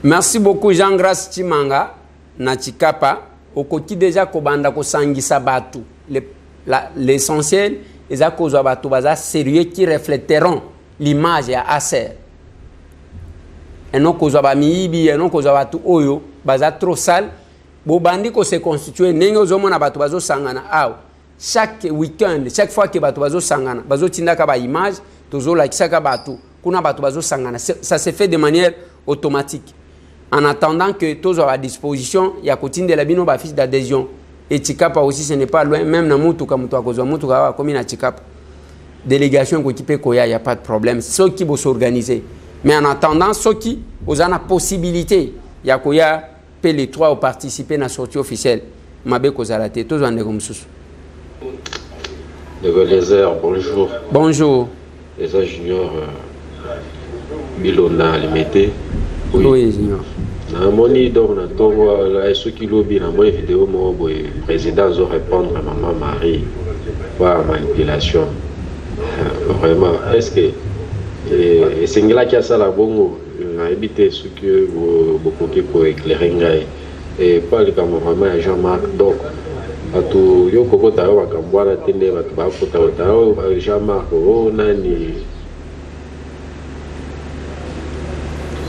Merci beaucoup Jean-Grace Chimanga na Chikapa okoti déjà kobanda ko sangisa batu. L'essentiel est à cause de tout sérieux qui reflèteront l'image à Acer. Et non cause de miibi, et non cause de tout oyo, baza trop sale. Bobandi ko se constituer nengo zomo na batu bazo sangana aw. Chaque week-end, chaque fois que batu bazo sangana, bazo tinda ka ba image, tozo la kisaka batu, kuna batu bazo sangana. Ça se fait de manière automatique. En attendant que tous à disposition, il y a continue de la bino ba fiche d'adhésion. Et Chikapa aussi, ce n'est pas loin, même dans Moutuka, comme il a Chikapa. Délégation qui peut il n'y a pas de problème. Ceux qui vont s'organiser. Mais en attendant, ceux qui ont la possibilité, il y a peut les trois participer à la sortie officielle. Mabe Kozarate, tous en comme ça. Les airs, bonjour. Bonjour. Les airs juniors, Bilona, Limité. Oui, junior. Na moni donc na tongo la ce qui lobby na moi vidéo mo boy président zo répondre à maman Marie par manipulation vraiment est-ce que et singla qui a ça la bongo na éviter ce que beaucoup qui pour éclairer ngai et pas le cameraman Jean-Marc donc atu yo koko ta wa kambwana tende ba ba kota Jean-Marc o nani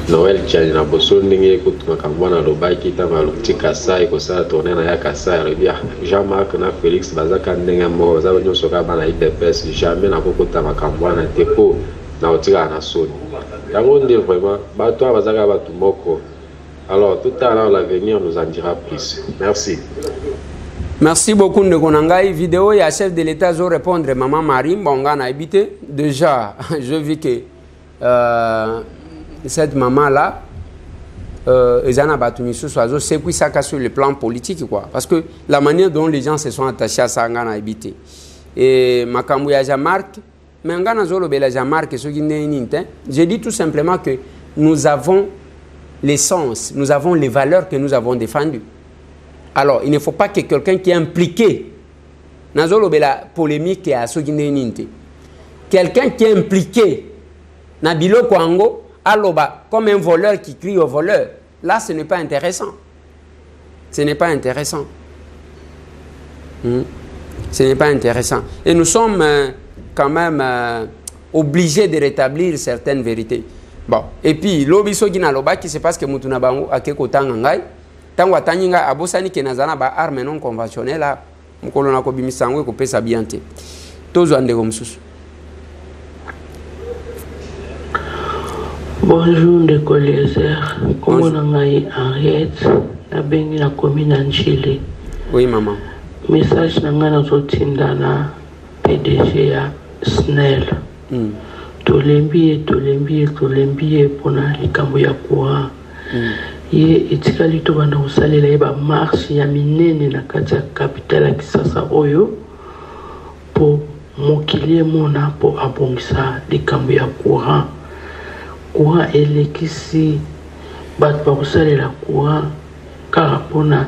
Noël Tchani na boso ndenge kutuma kambwana lobaki ta malutika sai ko sa tourner na ya kasa rebia Jean-Marc na Félix bazaka ndenge mo bazaba nyoso ka bana IPPS jamais na kokota makambwana tepo na otika na soni yango ndile vraiment bato bazaka batu moko alors tout à l'heure l'avenir nous en dira plus. Merci. Merci beaucoup Ndekonangai. Vidéo ya chef de l'État zo répondre maman Marie Bonga na habité déjà je vis que cette maman-là, c'est quoi ça sur le plan politique quoi. Parce que la manière dont les gens se sont attachés à ça, on a habité. Et Makambu ya Jean-Marc, mais on a zolo bela Jean-Marc et ce qui n'est pas. Je dis tout simplement que nous avons l'essence, nous avons les valeurs que nous avons défendues. Alors, il ne faut pas que quelqu'un qui est impliqué dans la polémique à ce qui n'est pas. Quelqu'un qui est impliqué dans Bilo Kwango, Aloba, comme un voleur qui crie au voleur. Là, ce n'est pas intéressant. Ce n'est pas intéressant. Ce n'est pas intéressant. Et nous sommes quand même obligés de rétablir certaines vérités. Bon. Et puis, l'obiso qui n'a loba qui se passe que Moutouna Bango a quelque temps en gaï. Tant que Taninga Abosani qui n'a pas arme non conventionnelle, Moukolona Kobimisango et Kopé Sabiante. Tous en dégomsus. Bonjour les collègues, comment on a Henriette, la bengi la commune en Chili. Oui maman. Message nanga zotinda na PDG ya SNEL. Tolembi pona likambo ya kwa. Ye etikali to banda usalela eba marche ya minene na kati ya capitale ya Kisasa oyo po mokili mona po abongisa likambo ya courant. Courant elekisi bat ba usalela courant car pona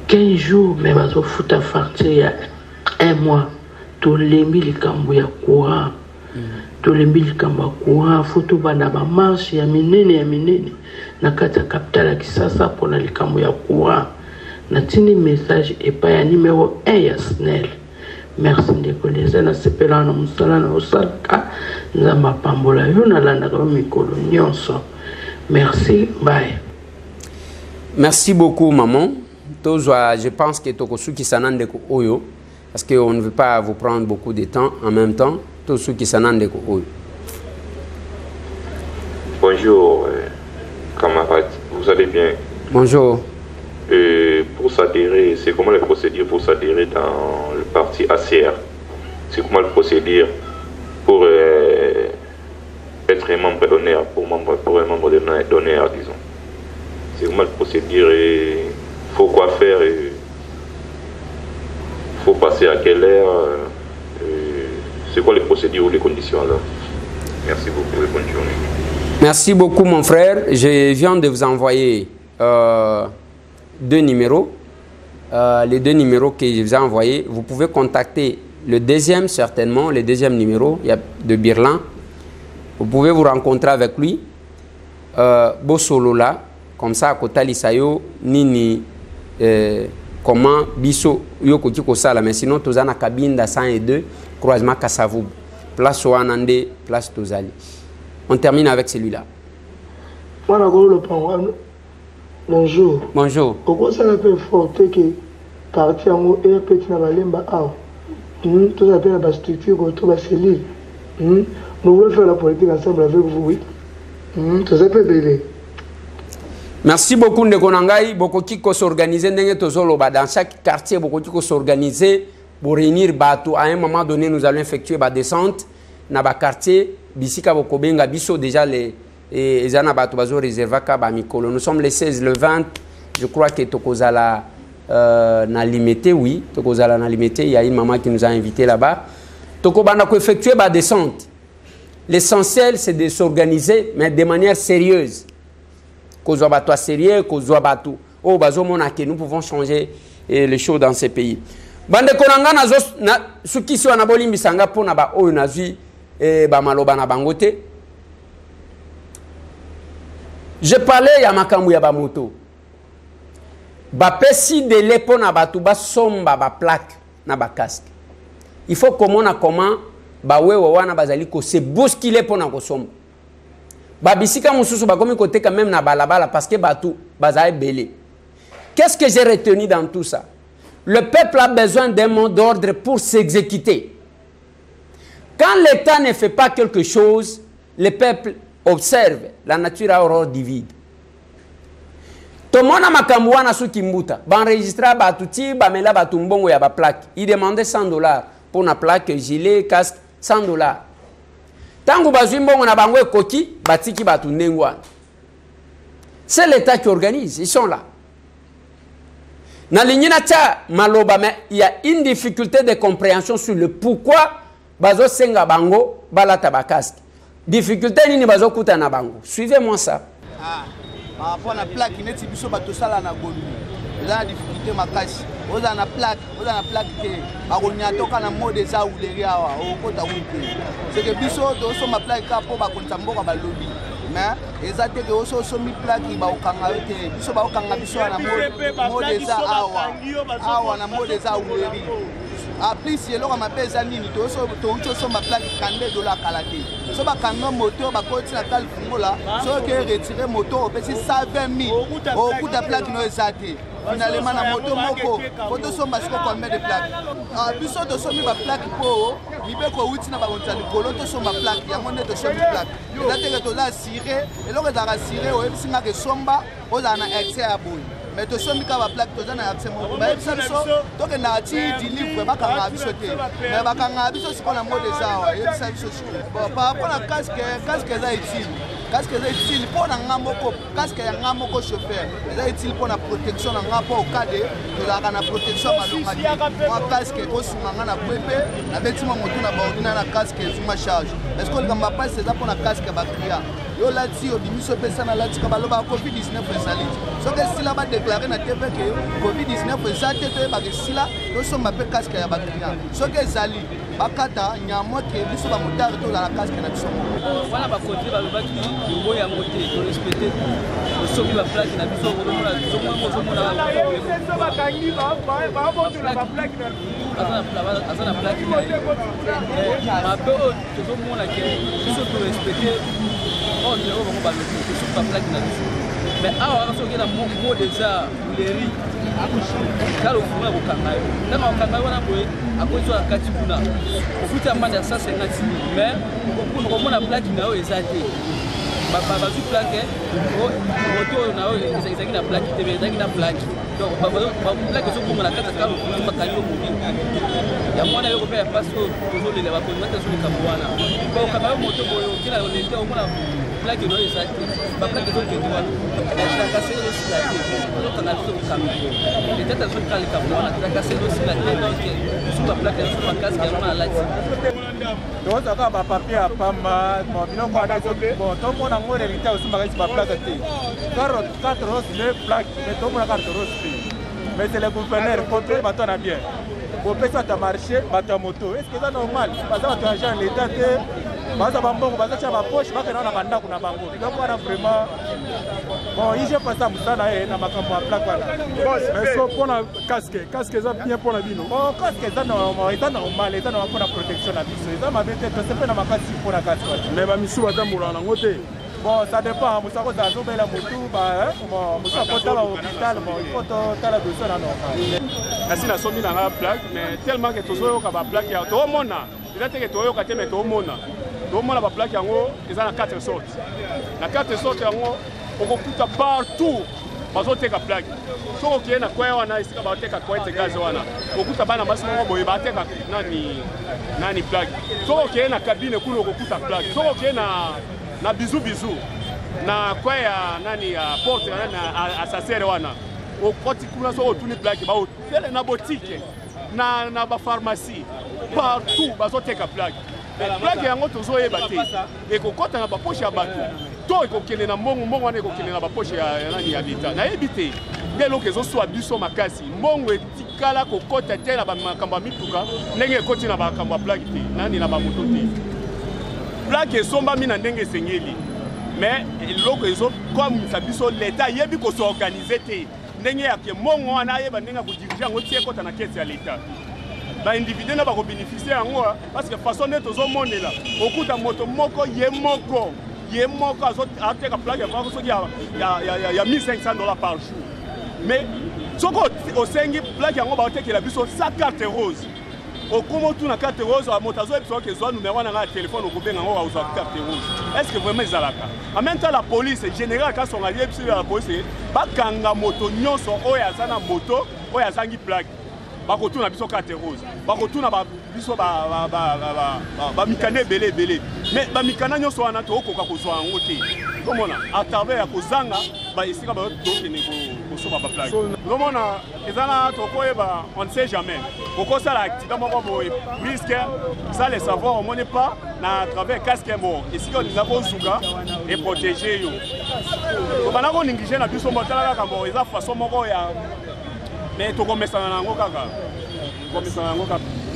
15 jours mais bazo futa facture ya 1 mois tolembi likambo ya courant. Tolembi likambo ya courant foto banda ba marche ya minene na kati ya capitale ya Kisasa pona likambo ya courant. Na tini message epa ya numéro 1 ya SNEL. Merci Ndekoleza na sepela na musala na osalaka nzamba pambola yo na landa ka mikolo nyonso. Merci, bye. Merci beaucoup maman. Je pense que Tokosu qui s'anande oyo parce qu'on ne veut pas vous prendre beaucoup de temps en même temps. to su ki sanande ko oyo. Bonjour camarades, vous allez bien? Bonjour. Pour s'adhérer, c'est comment la procédure pour s'adhérer dans le parti ACR? C'est comment la procédure pour être un membre d'honneur, pour un membre d'honneur, disons? C'est comment la procédure et faut quoi faire et faut passer à quelle heure? C'est quoi les procédures ou les conditions alors? Merci beaucoup et bonne journée. Merci beaucoup mon frère. Je viens de vous envoyer 2 numéros. Les 2 numéros que je vous ai envoyés, vous pouvez contacter le deuxième certainement, le deuxième numéro, il y a de Birlan. Vous pouvez vous rencontrer avec lui. Bosolo là, comme ça, à Kotali Sayo, Nini, comment Biso, Yoko Tiko Sala, mais sinon, tu as la cabine de 102, croisement Kassavou, place Ouanande, place Tozali. On termine avec celui-là. Bonjour. Bonjour. Pourquoi ça n'a pas forté que parti en haut et petit na balemba ah. Tout ça appelle la structure contre la cellule. Nous voulons faire la politique ensemble avec vous, oui. Tout ça peut belé. Merci beaucoup Ndekonangai, beaucoup qui s'organiser dans chaque quartier, beaucoup qui s'organiser pour réunir Batou. À un moment donné, nous allons effectuer la descente dans le quartier. Bisika Bokobenga Biso déjà les Zana Batou Bazo réserva Kaba Mikolo. Nous sommes les 16, le 20. Je crois que Tokozala n'a limité, oui. Tokozala n'a limité. Il y a une maman qui nous a invités là-bas. Tokobana ko effectuer la descente. L'essentiel, c'est de s'organiser, mais de manière sérieuse. Kozwa Batou sérieux, Kozwa Batou. Oh, Bazo Monake, nous pouvons changer les choses dans ces pays. Bande Konanga na suki si wana boli misanga pona ba oyo nazwi ba maloba na bangote. Je parlais ya makambu ya ba moto. Ba pesi de lepo na batu ba somba ba plaque na ba casque. Il faut comment ba wewe wana bazali ko se bousculer pona ko somba. Ba bisika mususu ba komi kote quand même na balabala parce que batu bazali belé. Qu'est-ce que j'ai retenu dans tout ça? Le peuple a besoin d'un mot d'ordre pour s'exécuter. Quand l'État ne fait pas quelque chose, le peuple observe. La nature a horreur du vide. Tomona makambuana su kimbuta. Enregistra batuti, bamela batumbongo ya ba plaque. Il demandait $100 pour une plaque, gilet, casque, $100. Tangu bazumbongo na bango koki, batiki batundengwa. C'est l'État qui organise, ils sont là. Maloba, mais il y a une difficulté de compréhension sur le pourquoi bazo senga bango balata bakasque. Difficulté nini bazo kuta na bango. Suivez-moi ça. Par rapport à la plaque, il y a des choses qui sont là. Il y a des difficultés makasi. Il y a une plaque, qui est en mode des aouleries. C'est que biso to so ma plaque pour ba kontambo ba lobby. Mais ezate ke oso so mi plaque ba okanga te biso ba okanga biso na mode des awa na mode des aouleries. A plus si eloko mapeza nini to so ma plaque $100 kalate. So ba kanga moto ba koti na tal fungola so ke retirer moto pesi 120 000 au coup de plaque no ezate. Finalement na moto moko photo so basiko combien de plaques. A biso to so mi ba plaque po libeko uti na ba kontali kolo to so ma plaque yango ne to so mi plaque. Ezate ke to la siré eloko za ka siré o ebisinga ke somba o za na excès ya boy. Mais to so mi ka ba plaque to za na accès mo ba ebisa biso to ke na ti di livre ba ka biso te. Mais ba ka biso siko na mode zawa ebisa biso siko. Par rapport à casque za utile. Casque est utile pour n'amoko, casque est n'amoko chauffeur. C'est utile pour la protection en rapport au cas de la protection à l'humanité. Moi casque est aussi mangana pépé, la bêtiment moto na baudina na casque est ma charge. Est-ce que le gamba pas c'est ça pour la casque bakria? Yo là ti au dimiso pesa na là ti kabaloba Covid-19 ezali. So que si là ba déclarer na TV que Covid-19 ezali te ba que si là yo so ma pe casque ya bakria. So que ezali bakata nyamo ke biso ba motard to la casque na biso. Voilà ba conduire ba lobaki yo ya moté to respecter. So mi ba plaque na biso ko na so mo na ba kangi ba bo to la plaque na azana plaque na ma pe o to mo na ke biso to respecter. Mais ah, on a des mot des arts, les riz, kala ofungula kokanga yo ntango okanga wana boye akozwa na kati kuna ofuti amande ya 150 000 mais okomona plaki na yo eza te bazwi plake moto oyo na yo ezalaki na plaki te ezalaki na plaki donc baplake ezobonga na kati ya kala ofungula bakangi yo mobile yango wana yo kopea mpasi oyo tozolela bakonzi te ezolikambo wana okanga yo moto boye okila olete omona plaki na yo eza te baplake ezokende wana trakase ezosila te ozokanga biso kokambo etata ezokala likambo wana trakase ezosila te donc biso baplake ezo makasi yango na alati tozaka bapapier ya pamba biloko wana tomona ngo réalité osimbaka esi baplake te carte rose le plaque mais tomona carte rose te mais c'est le gouverneur contrôle bato na bien bopesi bato ya marché bato ya moto est ce que eza normal baza bato ya agent ya l'état te baza bambongo baza tia bapoche bakenda na bandako na bango biloko wana vraiment bon ige pasa mosala ye na makambo ya plaque wana mais so mpona casque eza bien mpona bino bon casque eza normal eza na mpona protection na biso eza mabe te tose mpe na makasi mpona casque wana mais bamisu batambolaka nango te bon ça dépend mosu akozala azobela motu mosu akotala hôpital bon il faut totala dossier na normal kasi nasombi nanga plaque mais tellement ke tozoyoka baplaque ya toomona eza teke toyoka te mais toomona baplaque yango eza na 4 sorte na 4 sorte yango okokuta partout bazoteka plaque soki okeye na kwaya wana esika bateka kwete gaz wana okokuta bana basi moko boye bateka nani plaque soki okeye na kabine kuna okokuta plaque soki okeye na bizu na kwaya nani ya porte na asasere wana okoti kuna soki otuni plaque baotele na botike na bapharmacie partout bazoteka plaque plaque yango tozoyeba te ekokota na baposhe ya bato to ekokende na mbongo wana ekokende na baposhe ya nani ya leta nayebi te nde eloko ezoswa biso makasi mbongo etikala kokota te na bamakambo ya mituka ndenge ekoti na bakambo ya plaque te nani na bamoto te plaque esombami na ndenge esengeli mais eloko ezokomisa biso leta ayebi kosorganize te ndenge yake mbongo wana ayeba ndenge ya kodirige yango tie ekota na kese ya leta baindividu na bakobénéficie yango parce que façon nde tozomonela okuta moto moko ye moko ateka plaque ya kwako soki ya 1500 $ par jour mais soki osengi plaque yango baotekela biso sa carte rose okoma otuna carte rose moto azoyebisa oke ezwa numero wana nga ya telefone okobenga yango aozwa carte rose est ce que vraiment ezalaka en même temps la police général kasonga yebisi ya la police bakanga moto nyonso oyo aza na moto oyo azangi plaque bakotuna biso carte rose bakotuna biso bamikana ebele mais bamikana nyonso wana tookoka kozwa yango te omona à travers ya kozanga esika tokende kosoba baplaque omona eza na tokoyeba on ne sait jamais okosala accident moko boye puisque ça le savoir omoni pas na travers casque mo esika olinga kozunga eprotéger yo obana koninglige na biso motala kaka mo eza façon moko ya mais tokomesana nango kaka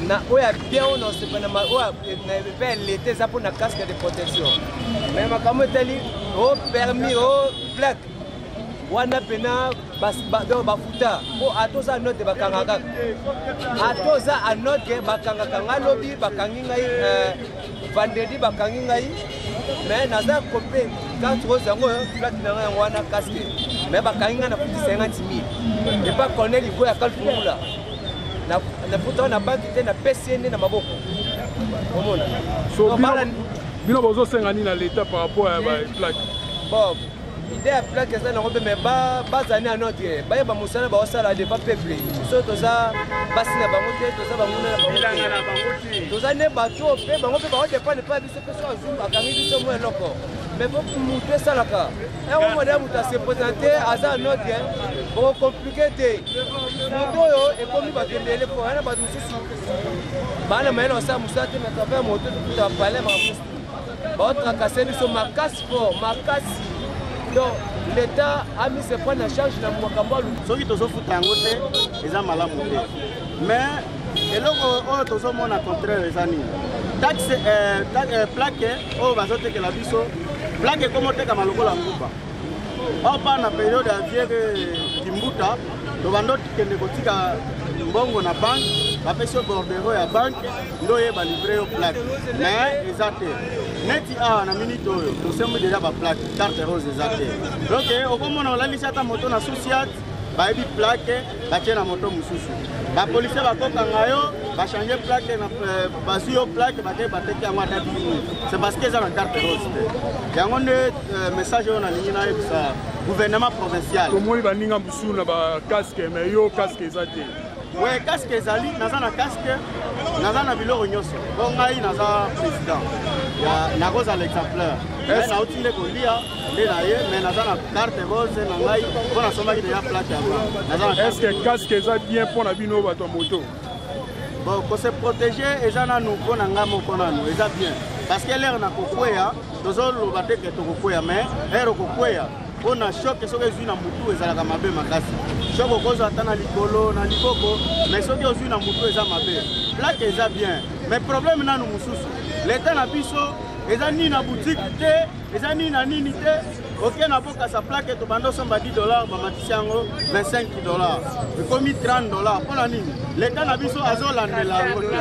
na oya bien oyo naosepana oyo na lete eza mpona casque de protection mais makambo etali o permis o plaque wana pena bafuta po atoza anote bakanga kaka atoza anote bakangaka nga lobi bakangi ngai vendredi bakangi ngai mais naza kope carte rose yango plaque na ngai yango wana casque mais bakangi ngai na futi 50 000 epa colonel ivo ya kalfungula na futa na banki te na pesi nde na maboko omona so bino bozosenga nini na leta par rapport à plaque bon idée ya plaque eza nango mpe mais bazani ya notre bayeba mosala baosala depa peuple biso toza basi na bango te toza banguna na bango toza nde bato mpe bango mpe baodepande mpe biso mpe so azungu akangi biso mo eloko mais po motu esalaka yango mona moto asepresente aza notre bokomplike te moto oyo ekomi bato ebele po wana bato mosusu bana mayele osala mosala te mais travers moto tokuta bapale mamusu baotrakase biso makasi fort makasi donc l'état a mis ses points en charge na makambo alu soki tozofuta yango te eza malamu te mais eloko oyo tozomona contraire eza nini taxe plaque oyo bazotekela biso plaque ekomoteka lokola nguba oyo mpa na periode ya viere kimbuta tobando kende kotika mbongo na banke bapesi yo bordero ya banke ndo oyeba livre yo plaque mais eza te neti awa na minute oyo tosembi deja baplaque carte rose eza te donc okomona olalisi ata moto na susiat bayebi plaque batie na moto mosusu bapolisier bakokanga yo bachange plaque bazwi yo plaque bakei bateki yango ata 10 minutes c'est parce que eza na carte rose te yango nde message oyo nalingi nayebisa gouvernement provincial tomoni baninga mosusu na bacasque mais yo casque eza te oui casque ezali naza na casque naza na biloko nyonso mpo ngai naza président nakozala exemplaire nauti nde kolia nde na ye mais naza na carte rose na ngai mpo nasombaki deja plaque yango. Est-ce que casque eza bien mpo na bino bato ya moto? Bon, ko se protéger eza nanu mpo na ngai moko nanu eza bien parce que lere na kokweya tozoloba te ke tokokweya mais lere okokweya mpo na shoke soki ezwi na mutu ezalaka mabe makasi shoke okozwa ata na likolo na liboko mais soki ozwi na mutu eza mabe plaque eza bien mais problème nanu mosusu leta na biso eza nini na boutique te eza nini na nini te oke na bokasa plaque tobanda osomba $10 bamatisi yango $25 ekomi $30 mpona nini leta na biso azolandela yango te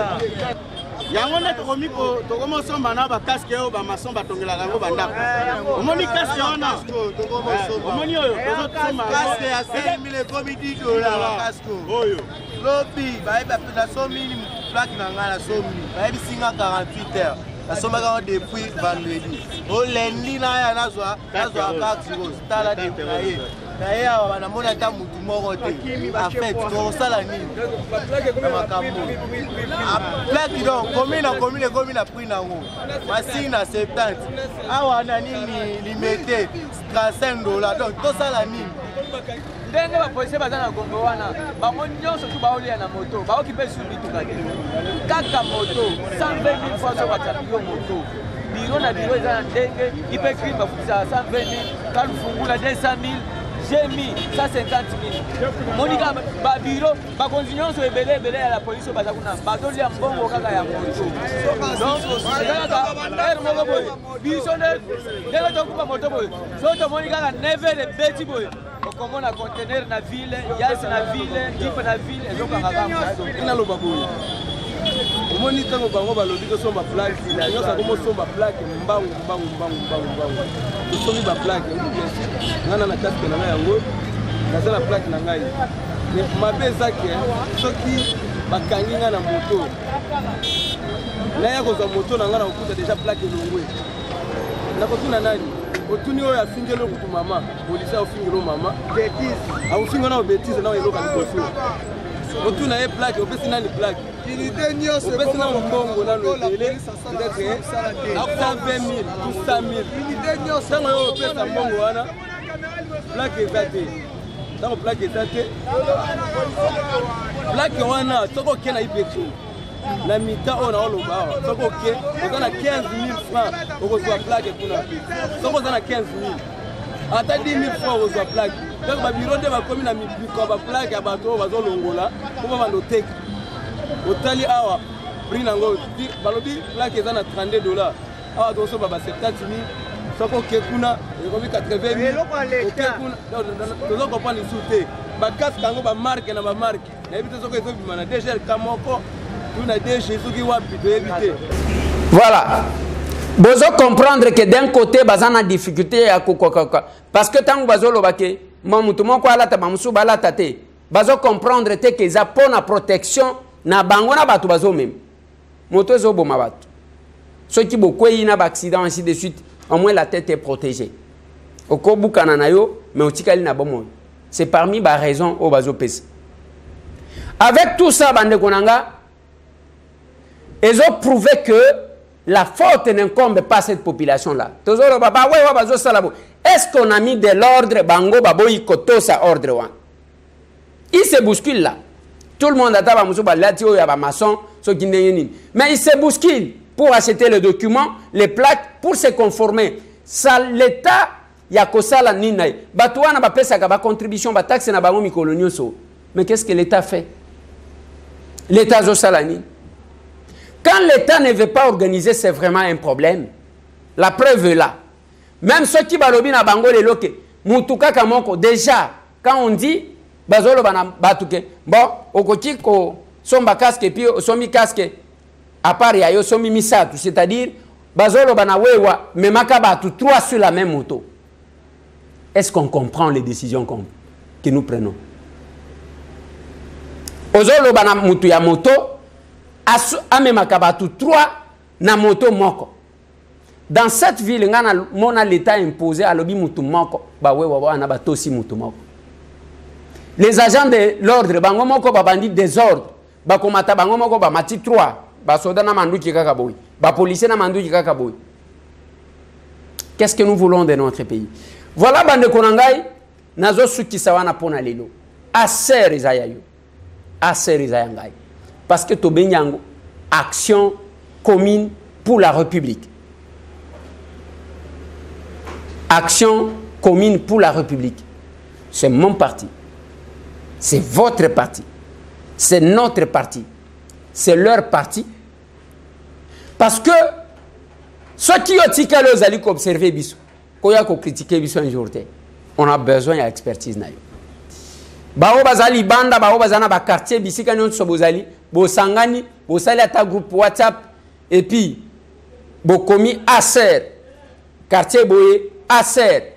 yango nde tokomi osomba na bakaske oyo bamason batongelaka yango bandako omoni kaske wana omoni oyo tozosomba ya 5000 ekomi $10 oyo lobi bayebi nasombi plaque na ngai nasombi bayebisinga 48 heures nasombaka yango depuis vendredi olendi naya nazwa carte rose tala deplaye naye awa namoni ata mutu moko te afet tokosala nini na makambo plaque donc komi na prix nango masini na 70 awa na nini limete $35 donc tosala nini ndenge bapolisier baza na Gombe wana bango nyonso tu baolia na moto baoki mpe su mituka te kaka moto 120 000 fois so bakapi yo moto biro na biro eza na ndenge ipe crime bafukisaka 120 000 kalufungula 200 000 jemi 150 000 monika babiro bakonzi nyonso ebele ya la polisi baza kuna bazolia mbongo kaka ya moto donc ezalaka ere moko boye biso ndenge tokupa moto boye so tomoni kaka 9 ebeti boye okomona conteneur na ville yasi na ville jipe na ville ezokangaka moto inaloba boye omoni ntango bango balobi tosomba plaque nyonso akomosomba plaque mbangu tosombi baplaque ngana na kaske na ngai yango naza na plaque na ngai mabe ezake soki bakangi ngai na moto naya kozwa moto na ngai na kokuta deja plaque elongwe nakotuna nani otuni oyo afingeli okutu mama polisi aofingeli mama aofinga na obétise na eloka liboso otuna ye plaque opesi nani plaque opesi na mbongo nano ebele peut-être 120 000 ou 100 000 ntango yo opesa mbongo wana plaque eza te ntango plaque eza te plaque wana soki oke na ipetu na mita oyo naoloba awa soki oke oza na 15 000 francs okozwa plaque kuna soki oza na 15 000 ata 10 000 francs okozwa plaque donc babiro nde bakomi na mipiko ya baplaque ya bato oyo bazolongola mpo babanda oteka otali awa prix nango balobi plaque eza na $32 awa tokosoba ba 70 000 soki oke kuna ekomi 80 000 oke kuna tozokomprendre lisu te bakaske yango bamarke na bamarke nayebi te soki ezobima na DGLK moko tuna DG soki wapi toyebi te. Voilà. Bozo comprendre que d'un côté baza na difficulté à kokokaka parce que tango bazolo bake mamutu moko alata bamusu balata te bazo comprendre te que za pona protection na bango na batu bazo même moto zo boma batu ceux qui beaucoup na ba accident ainsi de suite au moins la tête est protégée okobukana na yo mais otikali na bomo c'est parmi ba raison au bazo pesa avec tout ça bande konanga ils ont prouvé que la faute n'incombe pas à cette population-là. Est-ce qu'on a mis de l'ordre bango baboyi koto sa ordre? Il se bouscule là. Tout le monde a maçon, mais il se bouscule pour acheter le document, les plaques, pour se conformer. Ça, l'État, il y a que ça la nina. Batouana ba pesa ba contribution ba taxe na bango mikolonioso. Mais qu'est-ce que l'État fait? L'État zo salani. Quand l'État ne veut pas organiser, c'est vraiment un problème. La preuve est là. Même ceux qui balobi na bango le loke, mutuka kamoko déjà quand on dit bazolo bana batuke, bon, okoti ko somba casque et puis somi casque à part ya yo somi misatu, c'est-à-dire bazolo bana wewa memaka batu trois sur la même moto. Est-ce qu'on comprend les décisions que nous prenons? ozolo bana mutu ya moto amemaka batu 3 na moto moko. Dans cette ville ngana mona l'état imposé à lobi mutu moko ba wewa wana batosi mutu moko. Les agents de l'ordre bango moko ba bandi désordre ba komata bango moko ba mati 3 ba soda na manduki kaka boy ba policier na manduki kaka boy. Qu'est-ce que nous voulons de notre pays? Voilà bande konangai nazo sukisa wana pona lelo. Aser izayayo. Aser izayangai. Parce que to benyango action commune pour la République. Action commune pour la République. C'est mon parti. C'est votre parti. C'est notre parti. C'est leur parti. Parce que ceux qui ont tika les alliés observer biso, quand ils ont critiqué biso un jour, on a besoin d'expertise nayo. Bao bazali banda, bao bazana ba quartier bisika nyon so bozali, bo sangani, bo sali ata groupe WhatsApp et puis bo komi aser, quartier boye aser,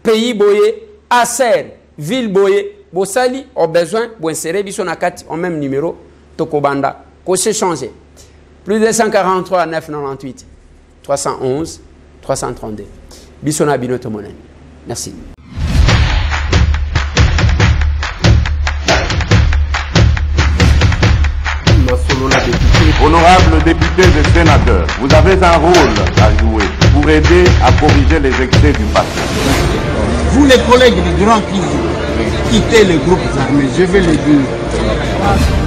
pays boye aser, ville boye bo sali au besoin bo insérer biso na kati au même numéro toko banda ko se changer. Plus de 143 998 311 332. Biso na binoto monen. Merci. Honorables députés et sénateurs, vous avez un rôle à jouer pour aider à corriger les excès du passé. Vous les collègues des grands qui quittez les groupes armés, je vais le dire.